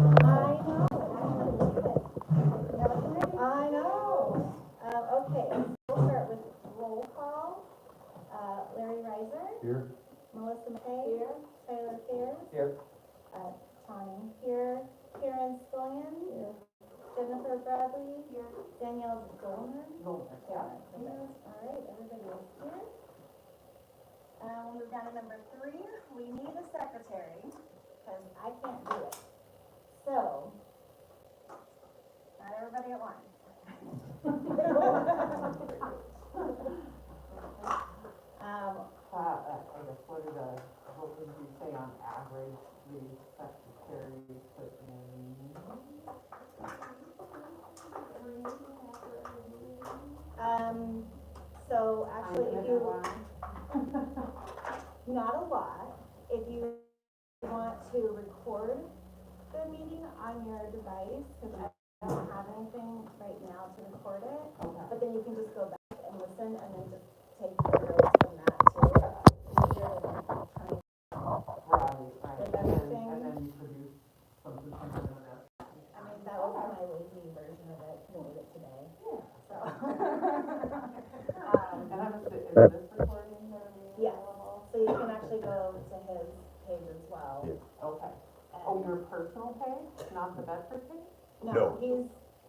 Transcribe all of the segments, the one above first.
I know. Okay, we'll start with roll call. Larry Reiser. Here. Melissa McKay. Here. Tyler Pierce. Here. Tawny here. Karen Scullion. Here. Jennifer Bradley. Here. Danielle Dolman. Yeah. All right, everybody is here. We'll move down to number 3. We need a secretary, because I can't do it. So, not everybody at once. I guess what did you say on average the secretary put in? So actually if you, not a lot, if you want to record the meeting on your device, because I don't have anything right now to record it, Okay. but then you can just go back and listen and then just take your notes from that too. Easier than trying Right. with everything. And then you produce something from that. I mean, that was my lazy version of it, because I did it today. Yeah. So. And is this recording going to be Yes. available? So you can actually go to his page as well. Yeah. Okay. Oh, your personal page, not the Bedford page? No. He's.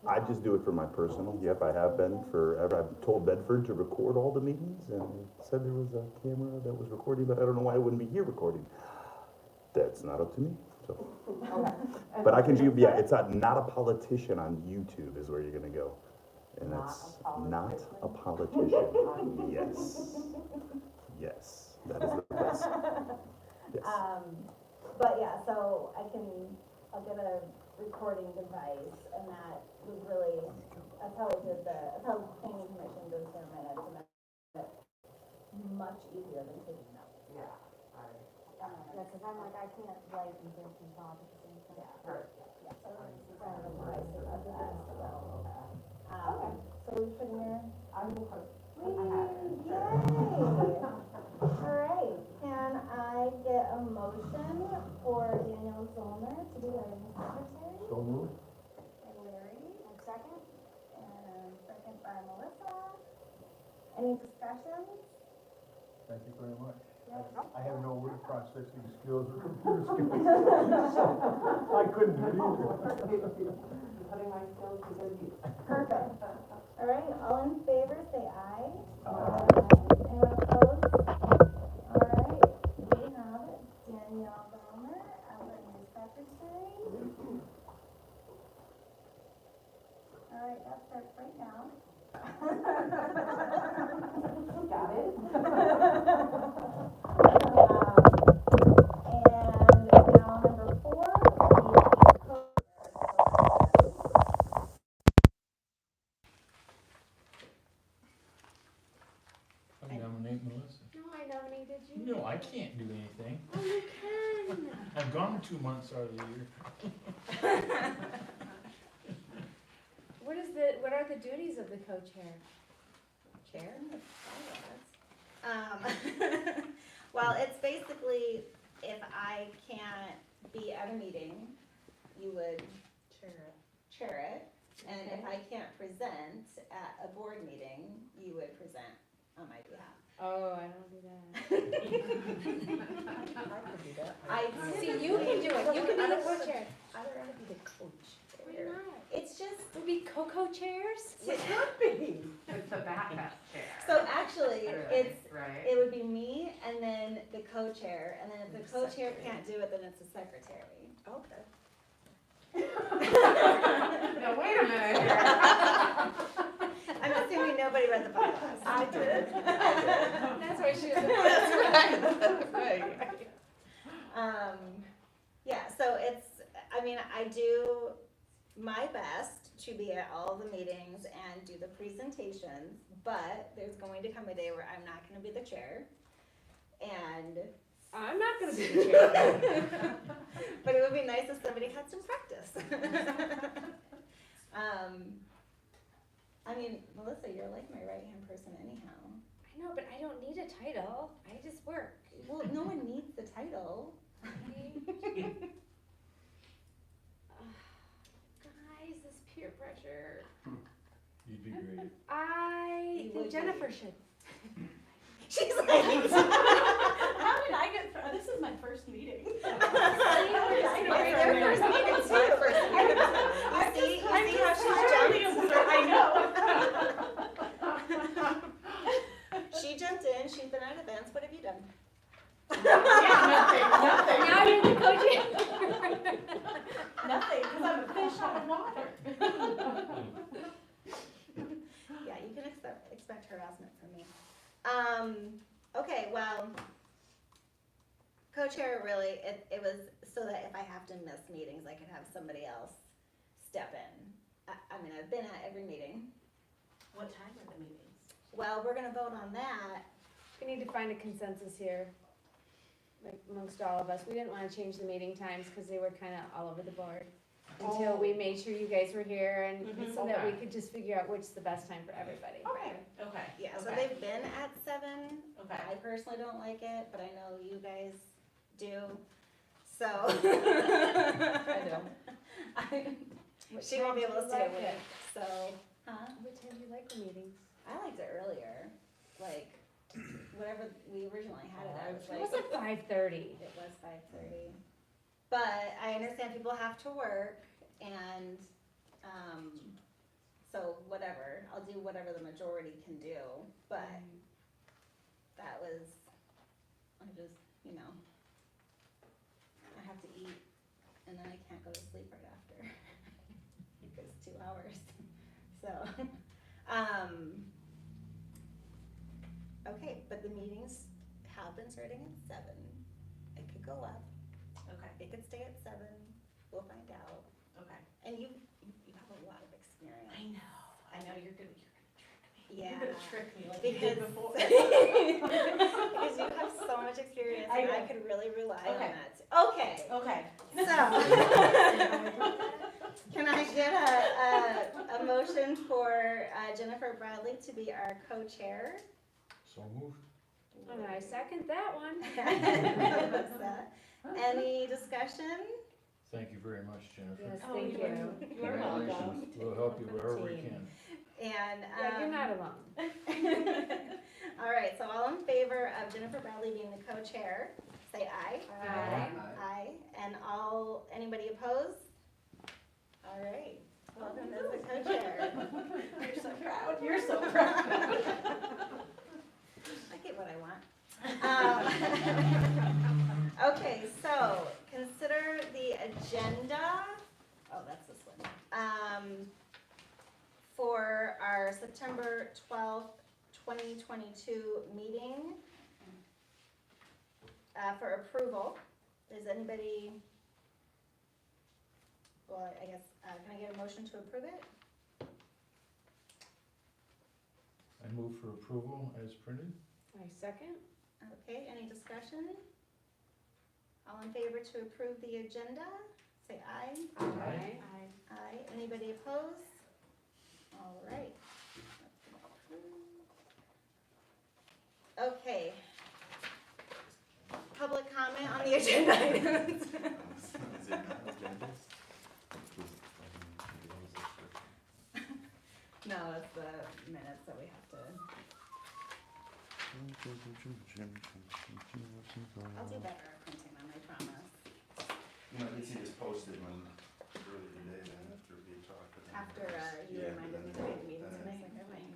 I just do it for my personal. Yep, I have been forever. I've told Bedford to record all the meetings and said there was a camera that was recording, but I don't know why I wouldn't be here recording. That's not up to me, so. Okay. But I can do, yeah, it's not a politician on YouTube is where you're gonna go. And that's not a politician. Yes. Yes, that is the best. Yes. But yeah, so I'll get a recording device, and that was really, that's how planning commission does their minutes, and that's much easier than taking notes. Yeah, Yeah, because I'm like, I can't write and think and talk at the same time. right. Yeah, so the device is the best, so. So we put in your. I will put, I Yay! have it. All right, can I get a motion for Danielle Zollner to be our new secretary? So moved. By Larry, And second? and second by Melissa. Any discussion? Thank you very much. Yes. I have no word processing skills or computer skills, so I couldn't do it either. Putting my skills to good use. Perfect. All right, all in favor, say aye. Aye. Anyone opposed? All right, we have Danielle Zollner as our new secretary. All right, that starts right now. Got it? And now number 4, I nominate Melissa. No, I nominated you. No, I can't do anything. Oh, you can. I'm gone 2 months out of the year. What are the duties of the co-chair? Chair? Well, it's basically, if I can't be at a meeting, you would chair it. And if I can't present at a board meeting, you would present on my behalf. Oh, I don't do that. I See, you can do it. You can be the co-chair. I don't want to be the coach. Why not? It's just, Would be co-chairs? It's a backup chair. so actually, it's, Right? it would be me and then the co-chair, and then if the co-chair can't do it, then it's the secretary. Okay. Now, wait a minute here. I'm assuming nobody read the bylaws. I did. That's why she was. That's right. Yeah, so it's, I mean, I do my best to be at all the meetings and do the presentations, but there's going to come a day where I'm not gonna be the chair. And, I'm not gonna be the chair. but it would be nice if somebody had some practice. I mean, Melissa, you're like my right-hand person anyhow. I know, but I don't need a title. I just work. Well, no one needs the title. You'd be great. I You think would Jennifer be. should. She's like, How did I get, this is my first meeting. it's their first meeting too. I'm You see just how she's totally jumped? absurd, I know. She jumped in, she's been at events, what have you done? Yeah, nothing. Now you're the co-chair. Nothing, because I'm a fish out of water. Yeah, you can expect harassment from me. Okay, well, co-chair really, it was so that if I have to miss meetings, I could have somebody else step in. I mean, I've been at every meeting. What time are the meetings? Well, we're gonna vote on that. We need to find a consensus here, like amongst all of us. We didn't wanna change the meeting times, cause they were kinda all over the board. Until we made sure you guys were here and Mhm. so that we Okay. could just figure out which's the best time for everybody. Okay, okay. Yeah, so okay, they've been at 7. Okay. I personally don't like it, but I know you guys do, so. I What She won't be time able to do you stay like awake, it? so, What time do you like the meetings? I liked it earlier, like, whatever we originally had it at, was It like. was at 5:30. It was 5:30. But I understand people have to work and, so whatever, I'll do whatever the majority can do, but that was, I just, you know, I have to eat and then I can't go to sleep right after. Because 2 hours, so, okay, but the meetings have been starting at 7. It could go up. Okay, It could stay at 7, we'll find out. okay. And you have a lot of experience. I know, you're gonna trick me. Yeah. You're gonna trick me like you Because, did before. because you have so much experience I and I know. could really rely on Okay. that. Okay, Okay. so. Can I get a motion for Jennifer Bradley to be our co-chair? So moved. And I second that one. Any discussion? Thank you very much, Jennifer. Yes, Oh, thank you. You're welcome. Congratulations. We'll help you wherever we can. And, Yeah, you're not alone. all right, so all in favor of Jennifer Bradley being the co-chair, say aye. Aye. Aye. And anybody opposed? All right, welcome as the co-chair. You're so proud, you're so proud. I get what I want. Okay, so consider the agenda, oh, that's this one. For our September 12th, 2022 meeting for approval. Does anybody, well, I guess, can I get a motion to approve it? I move for approval as printed. I second. Okay, any discussion? All in favor to approve the agenda, say aye. Aye. Aye. Anybody opposed? All right. Okay. Public comment on the agenda items. Is it not agendas? No, it's the minutes that we have to, I'll do better at printing them, I promise. No, at least you just posted one earlier today then after we talked. but then- After you Yeah, reminded me then- to make a meeting then- tonight, like,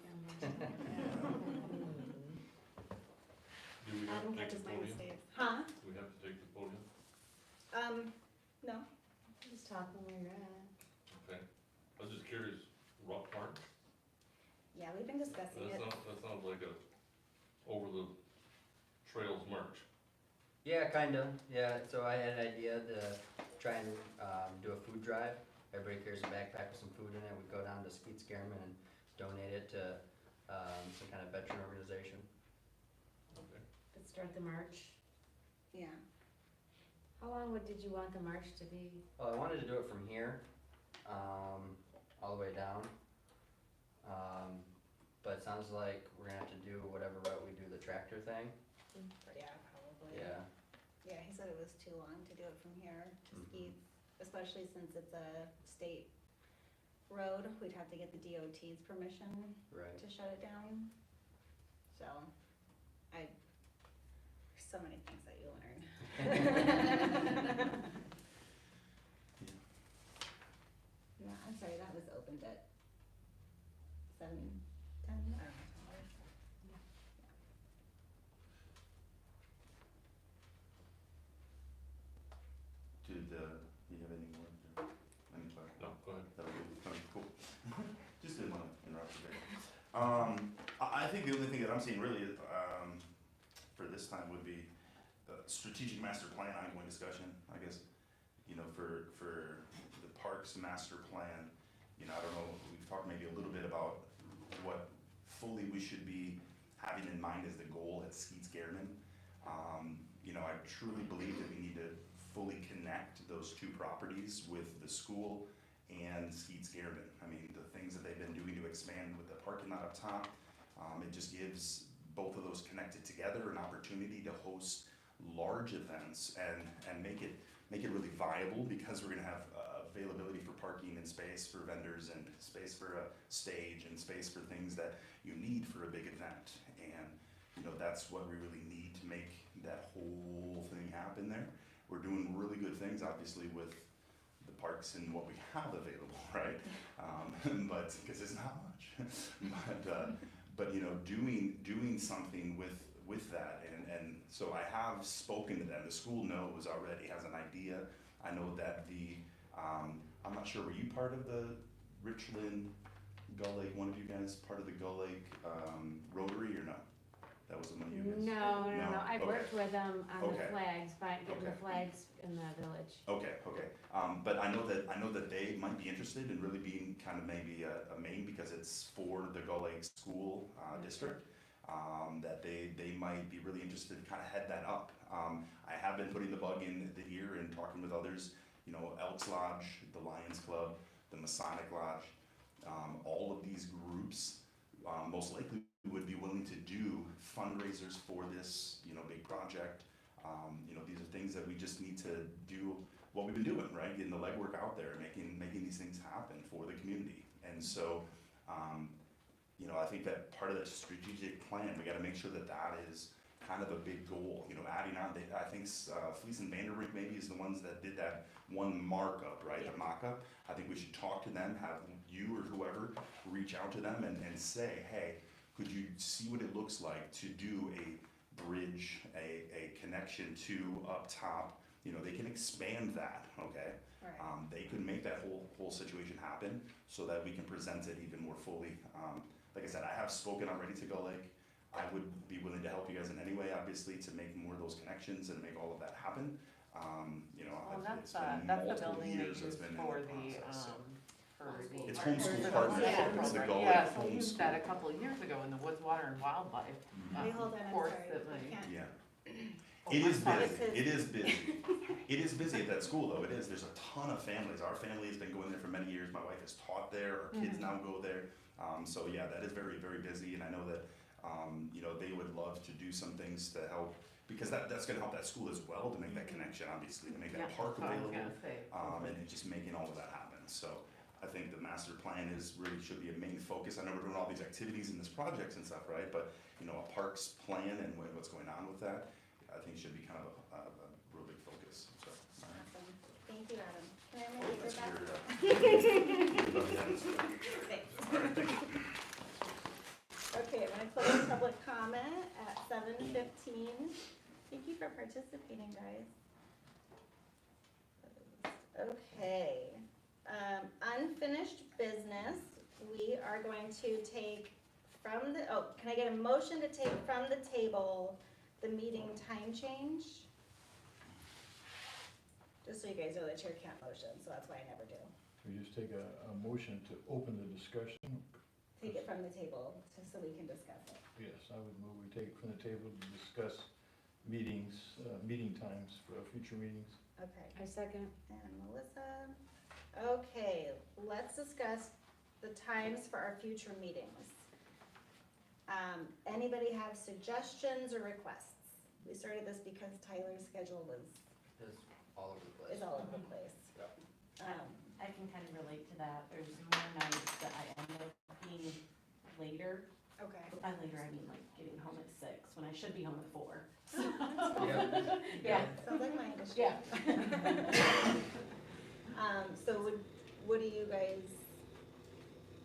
Do we have Adam to take catches the my podium? mistakes. Huh? Do we have to take the podium? No. Just talk when we're at. Okay. I was just curious, Rock Park? Yeah, we've been discussing it. That sounds like a over the trails march. Yeah, kinda, yeah, so I had an idea to try and, do a food drive. Everybody carries a backpack with some food in it, we go down to Skeet Scareman and donate it to, some kind of veteran organization. Okay. Let's start the march. Yeah. How long did you want the march to be? Well, I wanted to do it from here, all the way down. But it sounds like we're gonna have to do whatever route we do the tractor thing, Yeah, probably. yeah. Yeah, he said it was too long to do it from here to Mhm. Skeets, especially since it's a state road, we'd have to get the DOT's permission Right. to shut it down. So, so many things that you learn. Yeah, I'm sorry, that was opened at 7:10, I don't know. Did, you have any more, any questions? No, go ahead. That was good. Okay, cool. Just didn't wanna interrupt you there. I think the only thing that I'm seeing really, for this time would be the strategic master plan, ongoing discussion, I guess. You know, for the parks master plan, you know, I don't know, we've talked maybe a little bit about what fully we should be having in mind as the goal at Skeets Garden. You know, I truly believe that we need to fully connect those two properties with the school and Skeets Garden. I mean, the things that they've been doing to expand with the parking lot up top, it just gives both of those connected together an opportunity to host large events and make it really viable, because we're gonna have availability for parking and space for vendors and space for a stage and space for things that you need for a big event. And, you know, that's what we really need to make that whole thing happen there. We're doing really good things, obviously, with the parks and what we have available, right? But, because it's not much. But you know, doing something with that, and so I have spoken to them. The school knows already, has an idea. I know that I'm not sure, were you part of the Richland Gull Lake, one of you guys part of the Gull Lake Rotary, or no? That was one of you guys? No, No? I've Okay. worked with them on the Okay. flags, getting the Okay. flags in the village. Okay. But I know that they might be interested in really being kind of maybe a main, because it's for the Gull Lake School District. That they might be really interested to kind of head that up. I have been putting the bug in the ear and talking with others, you know, Elks Lodge, the Lions Club, the Masonic Lodge, all of these groups most likely would be willing to do fundraisers for this, you know, big project. You know, these are things that we just need to do what we've been doing, right? Getting the legwork out there, making these things happen for the community. And so, you know, I think that part of that strategic plan, we gotta make sure that that is kind of a big goal. You know, adding on, I think Fleece and Vanderbrink maybe is the ones that did that one markup, right? The mock-up. I think we should talk to them, have you or whoever reach out to them and say, hey, could you see what it looks like to do a bridge, a connection to up top? You know, they can expand that, okay? Right. They could make that whole situation happen so that we can present it even more fully. Like I said, I have spoken already to Gull Lake. I would be willing to help you guys in any way, obviously, to make more of those connections and make all of that happen. You know, Well, it's that's been the multiple building they years that's used been in for the the, process, so. It's for homeschool the partnership, it's the program. Gull Yeah, Lake so we used that a homeschool. couple of years ago in the Woods, Water and Wildlife. Wait, hold on, I'm course sorry, that I they- can't. Yeah. Oh, It is I'm sorry. busy, it is busy. It is busy at that school, though, it is. There's a ton of families. Our family has been going there for many years. My wife has taught there, our kids now go there. So yeah, that is very, very busy, and I know that, you know, they would love to do some things to help, because that's gonna help that school as well, to make that connection, obviously, to make that Yeah, park that's what I was available. gonna say. And just making all of that happen. So I think the master plan really should be a main focus. I know we're doing all these activities and this projects and stuff, right? But, you know, a parks plan and what's going on with that, I think should be kind of a real big focus, so. All right. Awesome. Thank you, Adam. Can I Oh, make that's your weird. Thanks. Okay, I'm gonna close public comment at 7:15. Thank you for participating, guys. Okay, unfinished business, we are going to take from the, can I get a motion to take from the table the meeting time change? Just so you guys know, the chair can't motion, so that's why I never do. We just take a motion to open the discussion. Take it from the table, just so we can discuss it. Yes, I would move we take it from the table to discuss meetings, meeting times for future meetings. Okay. I second. And Melissa. Okay, let's discuss the times for our future meetings. Anybody have suggestions or requests? We started this because Tyler's schedule It's all over the place. is all over the place. Yep. Um, I can can kind of relate to that. There's more nights that I end up being later. Okay. By later, I mean like getting home at 6 when I should be home at 4. Yeah. Yeah. Sounds like my industry. Yeah. So what do you guys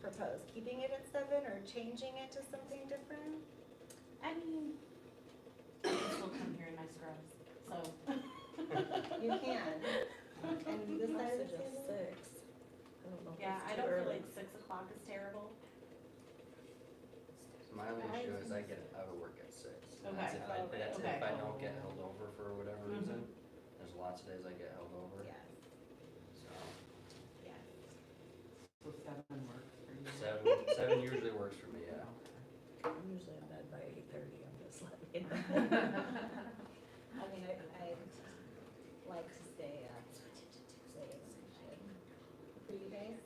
propose? Keeping it at 7 or changing it to something different? I mean, I can still come here in my scrubs, so. You can. And this side of the table? 6. Yeah, I don't feel like 6 o'clock is terrible. So my only issue is I get out of work at 6. And Okay. That's Okay. if I don't get held over for whatever reason. There's lots of days I get held over, Yes, so yes. So 7 works for you? 7 usually works for me, yeah. I'm usually in bed by 8:30, I'm just letting you know. I mean, I like to stay late. For you guys?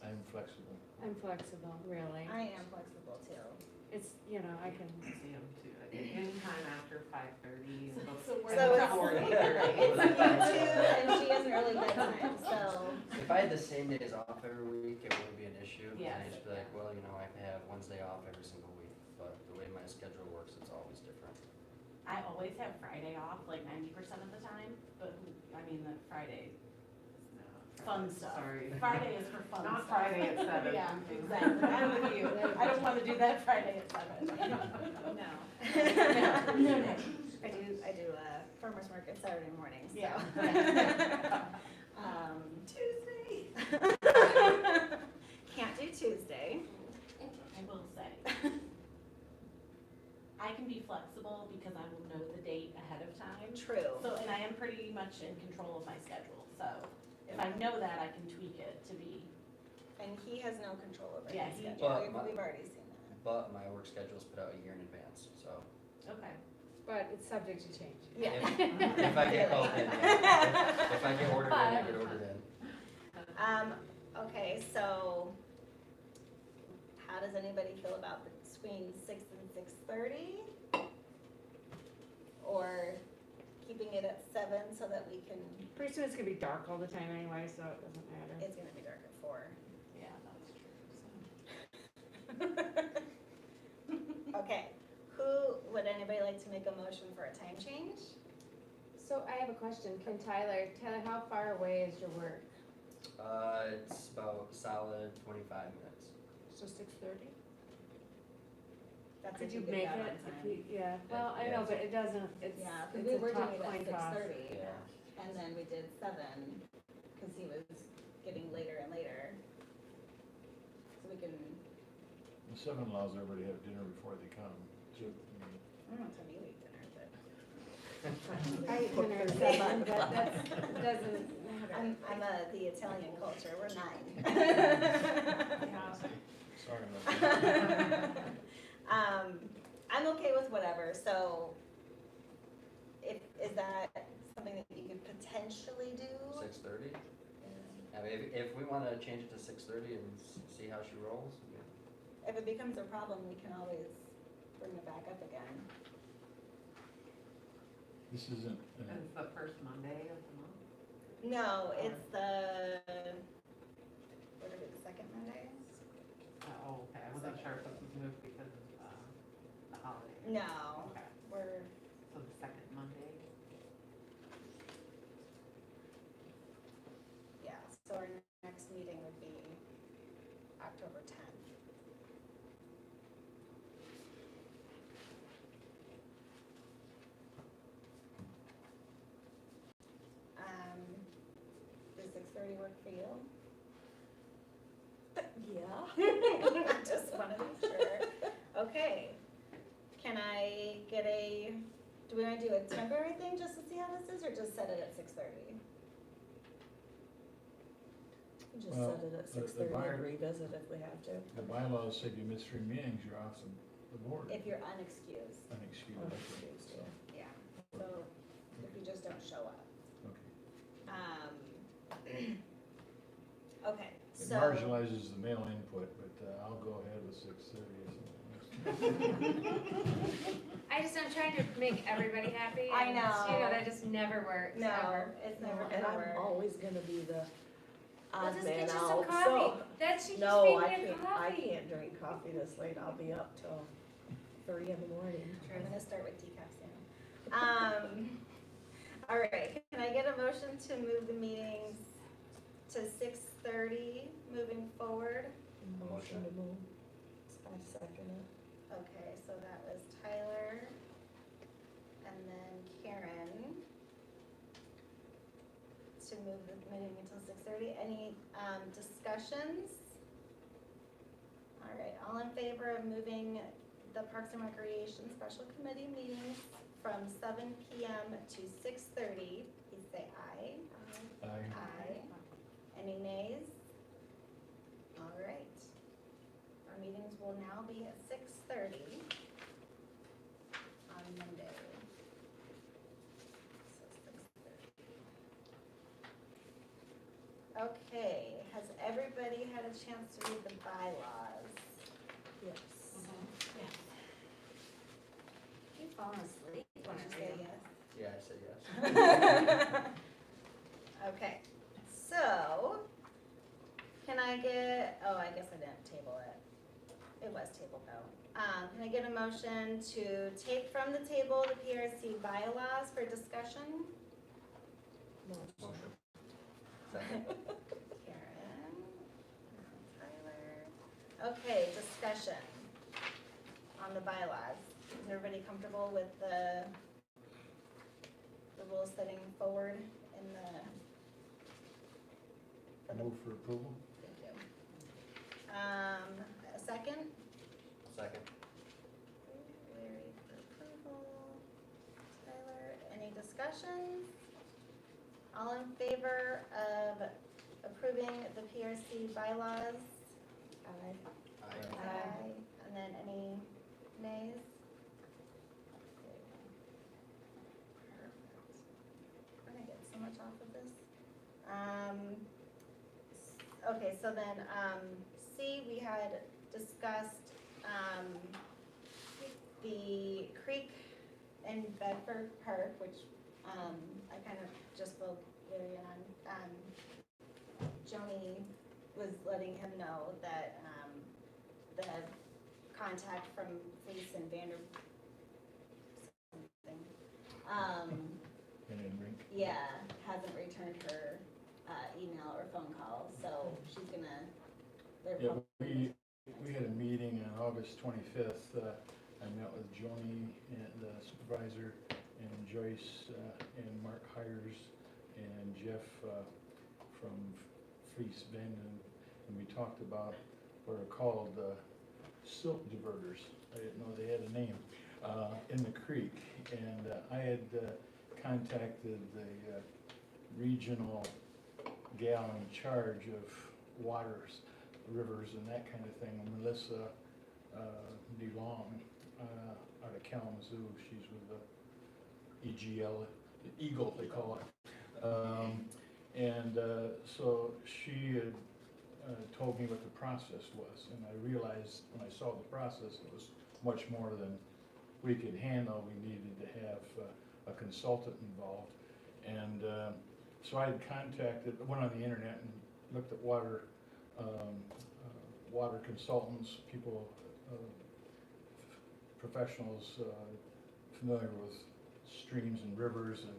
I'm flexible. I'm flexible, really. I am flexible too. It's, you know, I can, See 'em too. I think anytime after 5:30. So we're So it's- before It's 8:30. you two and she has an early bedtime, so. If I had the same days off every week, it wouldn't be an issue. Yes. I'd just be like, well, you know, I can have Wednesday off every single week, but the way my schedule works, it's always different. I always have Friday off, like 90% of the time, but I mean, the Friday, fun stuff. Sorry. Friday is for fun Not stuff. Friday at 7. Yeah, exactly, I'm with you. I don't wanna do that Friday at 7. No. No. I do farmer's market Saturday mornings, so. Yeah. Tuesday. Can't do Tuesday. I will say. I can be flexible because I will know the date ahead of time. True. So, and I am pretty much in control of my schedule, so if I know that, I can tweak it to be, And he has no control over Yeah, his he- schedule. But We've already seen that. But my work schedule is put out a year in advance, so okay. but it's subject to change. Yeah. if I get called in, yeah. If I get ordered in, I get ordered in. Okay, so how does anybody feel about between 6 and 6:30? Or keeping it at 7 so that we can, Pretty soon it's gonna be dark all the time anyway, so it doesn't matter. it's gonna be dark at 4. Yeah, that's true. Okay, would anybody like to make a motion for a time change? So I have a question, Tyler, how far away is your work? It's about solid 25 minutes. So 6:30? That's Could if you get make out it, on if time. you, yeah, well, I know, but it doesn't, it's, Yeah, it's we a were top doing it coin at toss. 6:30, Yeah. and then we did 7, cause he was getting later and later. So we can, The 7 allows everybody to have dinner before they come. So, I don't know what time you eat dinner, but. I eat dinner at 7, but that doesn't matter. I'm the Italian culture, we're 9. sorry about that. I'm okay with whatever, so is that something that you could potentially do? 6:30? I mean, if we wanna change it to 6:30 and see how she rolls, If it becomes a problem, we can always bring it back up again. This isn't, It's the first Monday of the month? No, it's the, what are we, the second Monday? Oh, okay, I wasn't sure if this was moved because of, the holiday. No, Okay, we're, so the second Monday? yeah, so our next meeting would be October 10th. Does 6:30 work for you? Yeah. Just wanna be sure. Okay. Can I get do we wanna do a temporary thing just to see how this is, or just set it at 6:30? Just Well, set it at the 6:30 buyer- and revisit if we have to. the bylaws say you miss 3 meetings, you're off the board. If you're unexcused, Unexcused. Or excused, yeah. yeah, so if you just don't show up. Okay. Okay, It so. marginalizes the male input, but I'll go ahead with 6:30 or something. I'm trying to make everybody happy. I and, know. You know, that just never works, No, ever. it's never And gonna I'm work. always gonna be the, We'll odd just man get you some out, coffee. so. That she just No, made I me a can't, I coffee. can't drink coffee this late, I'll be up till 3 in the morning. I'm gonna start with decaf soon. All right, can I get a motion to move the meetings to 6:30 moving forward? Motion to move. I second it. Okay, so that was Tyler and then Karen to move the meeting until 6:30. Any discussions? All right, all in favor of moving the Parks and Recreation Special Committee meetings from 7 PM to 6:30, please say aye. Aye. Any nays? All right. Our meetings will now be at 6:30 on Monday. So 6:30. Okay, has everybody had a chance to read the bylaws? Yes. You fallen asleep when I say yes. Yeah, I said yes. Okay, so, can I get, oh, I guess I didn't table it. It was tabled though. Can I get a motion to take from the table the PRC bylaws for discussion? Motion. Second. Karen, Tyler. Okay, discussion on the bylaws. Is everybody comfortable with the rules setting forward in the? Move for approval? Thank you. A second? Second. Larry for approval. Tyler, any discussion? All in favor of approving the PRC bylaws? Aye. Aye. And then any nays? Perfect. We're gonna get so much off of this. Okay, so then, C, we had discussed, the creek in Bedford Park, which, I kind of just spoke Larry on. Joni was letting him know that, the contact from Fleece and Vander, something, And then rink. yeah, hasn't returned her, email or phone call, so she's gonna, they're Yeah, probably. we had a meeting on August 25th. I met with Joni and the supervisor and Joyce and Mark Hires and Jeff from Fleece Bend, and we talked about what are called silt diverters. I didn't know they had a name in the creek, and I had contacted the regional gal in charge of waters, rivers and that kind of thing, Melissa DeLong out of Kalamazoo. She's with the EGL, the Eagle they call it. So she had told me what the process was, and I realized when I saw the process it was much more than we could handle. We needed to have a consultant involved, and so I had contacted, went on the internet and looked at water consultants, people, professionals familiar with streams and rivers and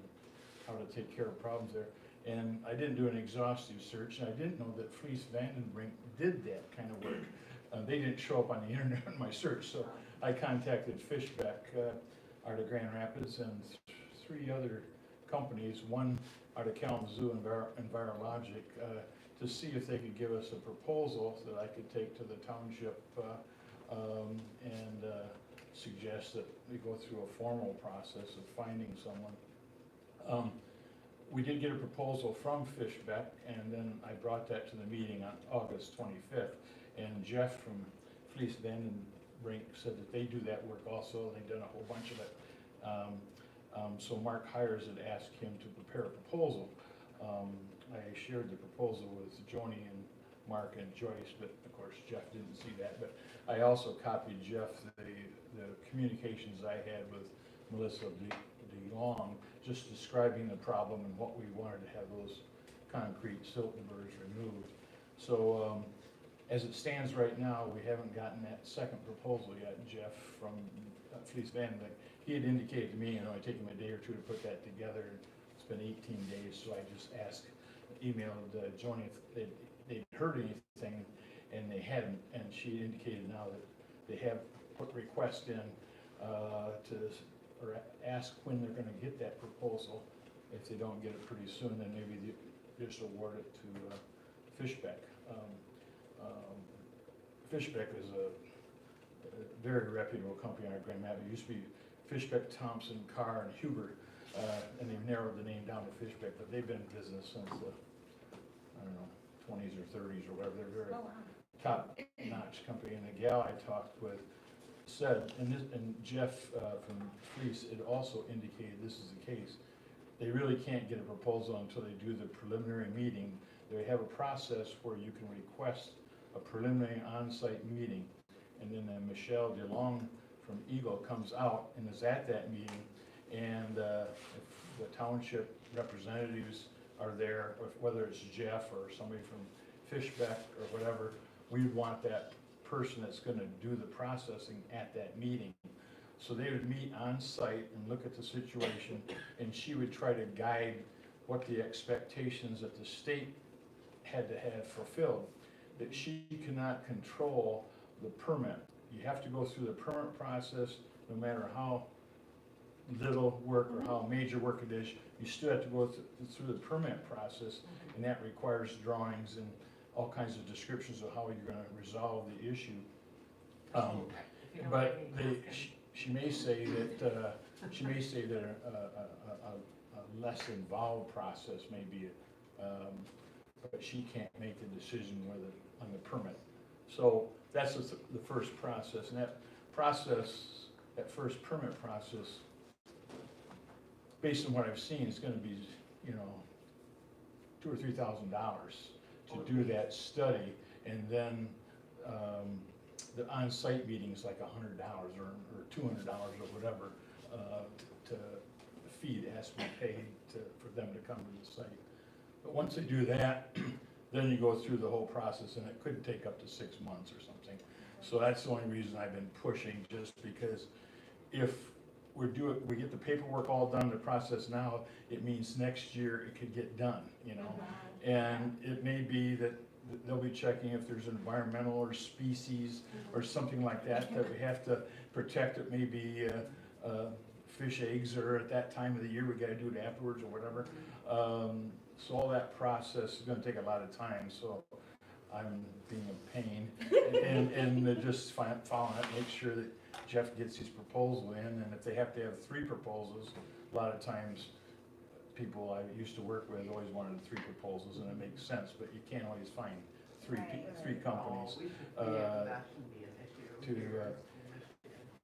how to take care of problems there. And I didn't do an exhaustive search, and I didn't know that Fleece Vandenbrink did that kind of work. They didn't show up on the internet in my search, so I contacted Fishbeck out of Grand Rapids and three other companies, one out of Kalamazoo, Envirologic, to see if they could give us a proposal that I could take to the township and suggest that we go through a formal process of finding someone. We did get a proposal from Fishbeck, and then I brought that to the meeting on August 25th. And Jeff from Fleece Vandenbrink said that they do that work also. They've done a whole bunch of it. So Mark Hires had asked him to prepare a proposal. I shared the proposal with Joni and Mark and Joyce, but of course Jeff didn't see that. But I also copied Jeff the communications I had with Melissa DeLong, just describing the problem and what we wanted to have those concrete silt and berms removed. So, as it stands right now, we haven't gotten that second proposal yet. Jeff from Fleece Vandenbeck, he had indicated to me, it would take him a day or two to put that together. It's been 18 days, so I just emailed Joni if they'd heard anything, and they hadn't, and she indicated now that they have put request in or ask when they're gonna get that proposal. If they don't get it pretty soon, then maybe just award it to Fishbeck. Fishbeck is a very reputable company on Grand Avenue. It used to be Fishbeck, Thompson, Carr, and Huber, and they've narrowed the name down to Fishbeck, but they've been in business since the, I don't know, 20s or 30s or whatever. They're very top-notch company. And the gal I talked with said, and Jeff from Fleece had also indicated this is the case. They really can't get a proposal until they do the preliminary meeting. They have a process where you can request a preliminary on-site meeting, and then Michelle DeLong from Eagle comes out and is at that meeting, and if the township representatives are there, or whether it's Jeff or somebody from Fishbeck or whatever, we want that person that's gonna do the processing at that meeting. So they would meet on site and look at the situation, and she would try to guide what the expectations that the state had to have fulfilled. That she cannot control the permit. You have to go through the permit process, no matter how little work or how major work it is, you still have to go through the permit process, and that requires drawings and all kinds of descriptions of how you're gonna resolve the issue. But she may say that, a less involved process may be, but she can't make the decision on the permit. So that's the first process, and that first permit process, based on what I've seen, is gonna be, $2,000 or $3,000 to do that study, and then, the on-site meeting is like $100 or $200 or whatever, to fee that has to be paid for them to come to the site. But once they do that, then you go through the whole process, and it could take up to 6 months or something. So that's the only reason I've been pushing, just because if we get the paperwork all done, the process now, it means next year it could get done, And it may be that they'll be checking if there's environmental or species or something like that we have to protect. It may be fish eggs, or at that time of the year, we gotta do it afterwards or whatever. So all that process is gonna take a lot of time, so I'm being a pain. And just following it, make sure that Jeff gets his proposal in, and if they have to have 3 proposals, a lot of times, people I used to work with always wanted 3 proposals, and it makes sense, but you can't always find three companies. That shouldn't be an issue.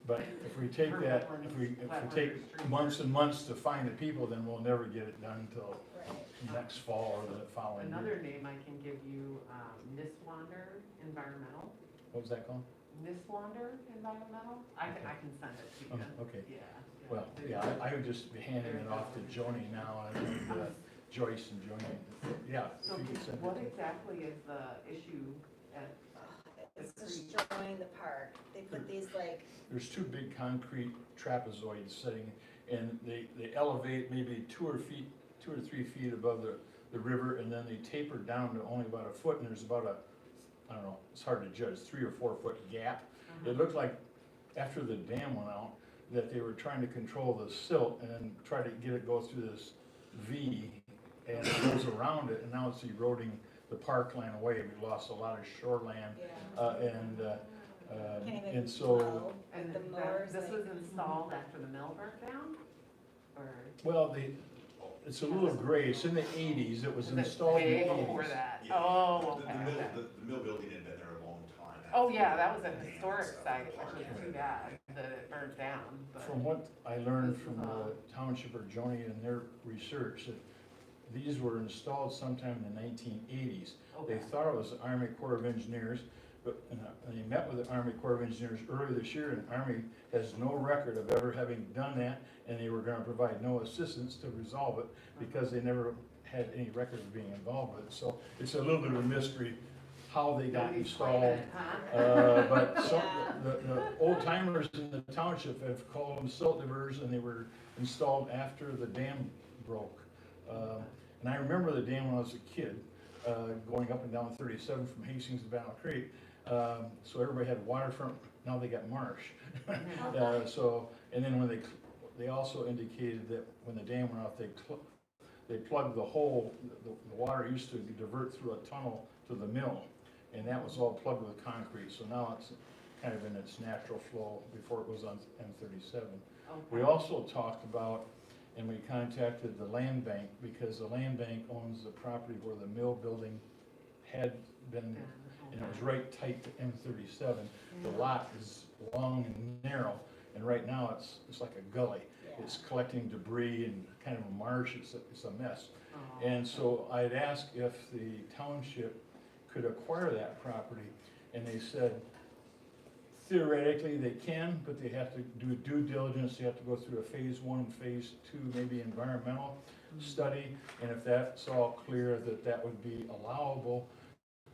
But if we take that, if we take months and months to find the people, then we'll never get it done until next fall or the following year. Another name I can give you, Niswander Environmental. What was that called? Niswander Environmental? I can send it to you. Okay. Yeah. Well, yeah, I would just be handing it off to Joni now, and Joyce and Joni. Yeah. So if you could send it what to me. exactly is the issue at? It's destroying the park. They put these There's 2 big concrete trapezoids sitting, and they elevate maybe 2 or 3 feet above the river, and then they taper down to only about 1 foot, and there's about I don't know, it's hard to judge, 3 or 4 foot gap. It looked like after the dam went out, that they were trying to control the silt and then try to get it go through this V, and it goes around it, and now it's eroding the parkland away. We lost a lot of shoreland, and so. And the mowers. this was installed after the mill burnt down? Or? Well, it's a little gray. It's in the 80s. It was installed in the Way 80s. before that? Yeah. Oh, The okay. mill building had been there a long time. Oh, yeah, that was a historic site, which is too bad that it burnt down, but. From what I learned from the township or Joni and their research, that these were installed sometime in the 1980s. They Okay. thought it was the Army Corps of Engineers, but and they met with the Army Corps of Engineers earlier this year, and Army has no record of ever having done that, and they were gonna provide no assistance to resolve it, because they never had any record of being involved with it, so it's a little bit of a mystery how they got installed. But some, the old timers in the township have called them silt diverters, and they were installed after the dam broke. And I remember the dam when I was a kid, going up and down 37 from Hastings to Battle Creek. So everybody had waterfront, now they got marsh. So, and then when they also indicated that when the dam went off, they plugged the hole, the water used to divert through a tunnel to the mill, and that was all plugged with concrete, so now it's kind of in its natural flow before it was on M37. We also talked about, and we contacted the land bank, because the land bank owns the property where the mill building had been, and it was right tight to M37. The lot is long and narrow, and right now it's like a gully. It's collecting debris and kind of a marsh, it's a mess. And so I'd asked if the township could acquire that property, and they said theoretically they can, but they have to do due diligence, they have to go through a phase 1 and phase 2, maybe environmental study, and if that's all clear, that would be allowable.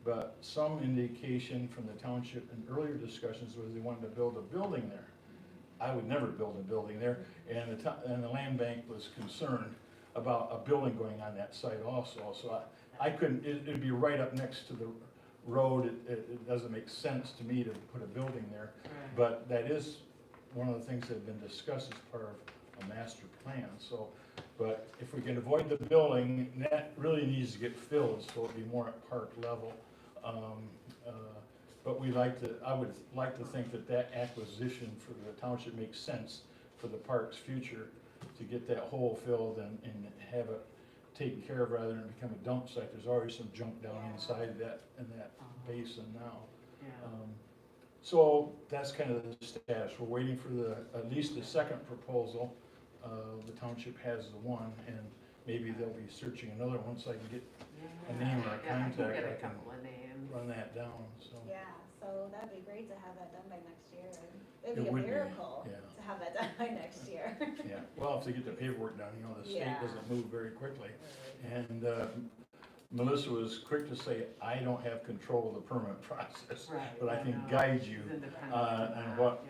But some indication from the township in earlier discussions was they wanted to build a building there. I would never build a building there, and the land bank was concerned about a building going on that site also. So I couldn't, it'd be right up next to the road. It doesn't make sense to me to put a building there. But that is one of the things that have been discussed as part of a master plan. So, but if we can avoid the building, that really needs to get filled, so it'd be more at park level. But I would like to think that acquisition for the township makes sense for the park's future, to get that hole filled and have it taken care of rather than become a dump site. There's already some junk down inside that, in that basin now. So that's kind of the status. We're waiting for at least the second proposal. The township has the one, and maybe they'll be searching another one, so I can get a name or a contact. I can run that down, so. Yeah, so that'd be great to have that done by next year. It'd It be a would be, miracle yeah. to have that done by next year. Yeah, well, if they get the paperwork done, the state Yeah. doesn't move very quickly. And Melissa was quick to say, I don't have control of the permit process, but I can guide you on what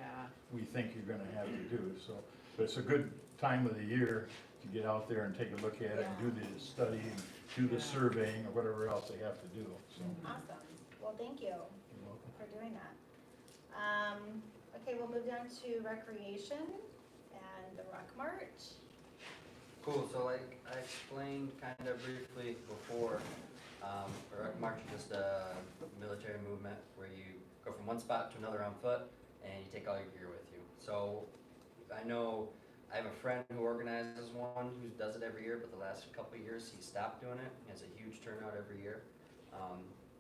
we think you're gonna have to do, so. But it's a good time of the year to get out there and take a look at it, and do the study, and do the surveying, or whatever else they have to do, so. Awesome. Well, thank you You're welcome. for doing that. Okay, we'll move down to recreation and the Rock March. Cool, so like I explained kind of briefly before, the Rec March is just a military movement where you go from one spot to another on foot, and you take all your gear with you. So I know I have a friend who organizes one who does it every year, but the last couple of years he stopped doing it. He has a huge turnout every year,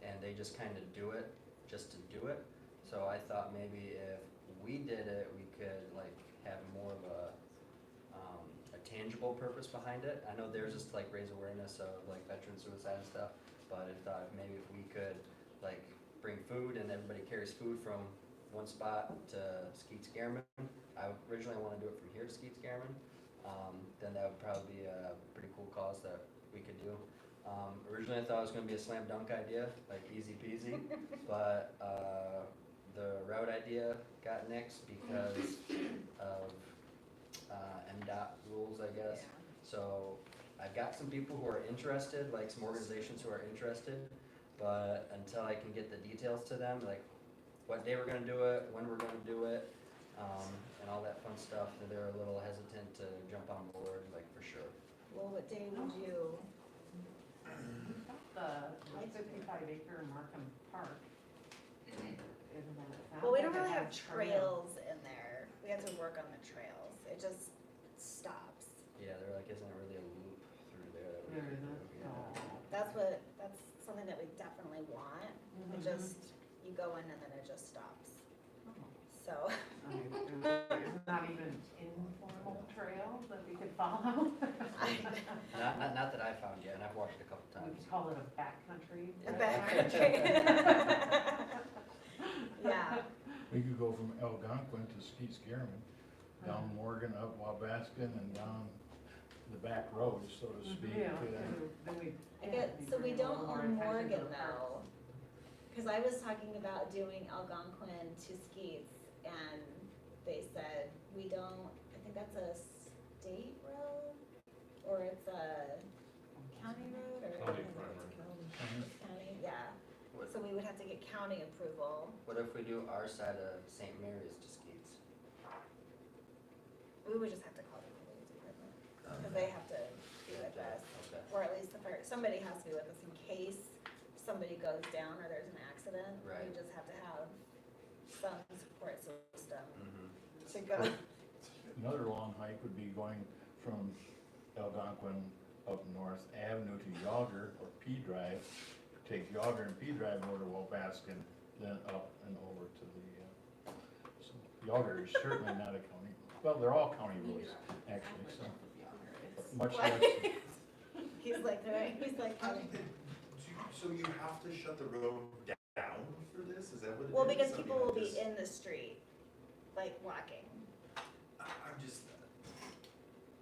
and they just kind of do it just to do it. So I thought maybe if we did it, we could like have more of a tangible purpose behind it. I know theirs is to like raise awareness of like veteran suicide and stuff, but I thought maybe if we could like bring food and everybody carries food from one spot to Skeets Garmin. I originally want to do it from here to Skeets Garmin. Then that would probably be a pretty cool cause that we could do. Originally I thought it was going to be a slam dunk idea, like easy peasy, but the route idea got nixed because of MDOT rules, I guess. So I've got some people who are interested, like some organizations who are interested, but until I can get the details to them, like what day we're gonna do it, when we're gonna do it, and all that fun stuff, they're a little hesitant to jump on board, like for sure. Well, what day would you? The 55-acre Markham Park. Well, we don't really have trails in there. We have to work on the trails. It just stops. Yeah, they're like, isn't it really a loop through there? that we There could isn't. do? Yeah. That's something that we definitely want. It just, you go in and then it just stops. So. There's not even informal trails that we could follow. Not that I found yet, and I've walked it a couple We times. could call it a backcountry. A backcountry. Yeah. We could go from Algonquin to Skeets Garmin, down Morgan, up Wabaskin, and down the back roads, so to speak. Yeah, uh, then we. So we don't more own attention to Morgan the parks. though, cause I was talking about doing Algonquin to Skeets, and they said, we don't, I think that's a state road, or it's a county road, or? County primary. County, yeah, What, so we would have to get county approval. what if we do our side of St. Mary's to Skeets? We would just have to call the police department, cause they have to be with us, Okay, or at least the fire, somebody has to be with us in case somebody goes down or there's an accident. Right. We just have to have some support system mhm, to go. Another long hike would be going from Algonquin up North Avenue to Yager or P Drive. Take Yager and P Drive over to Wabaskin, then up and over to the, so Yager is certainly not a county, well, they're all county roads, actually, so. but Much What? less, He's like, So you have to shut the road down for this, is that what it is? well, because I mean, people will I'm be just- in the street, like walking. I'm just,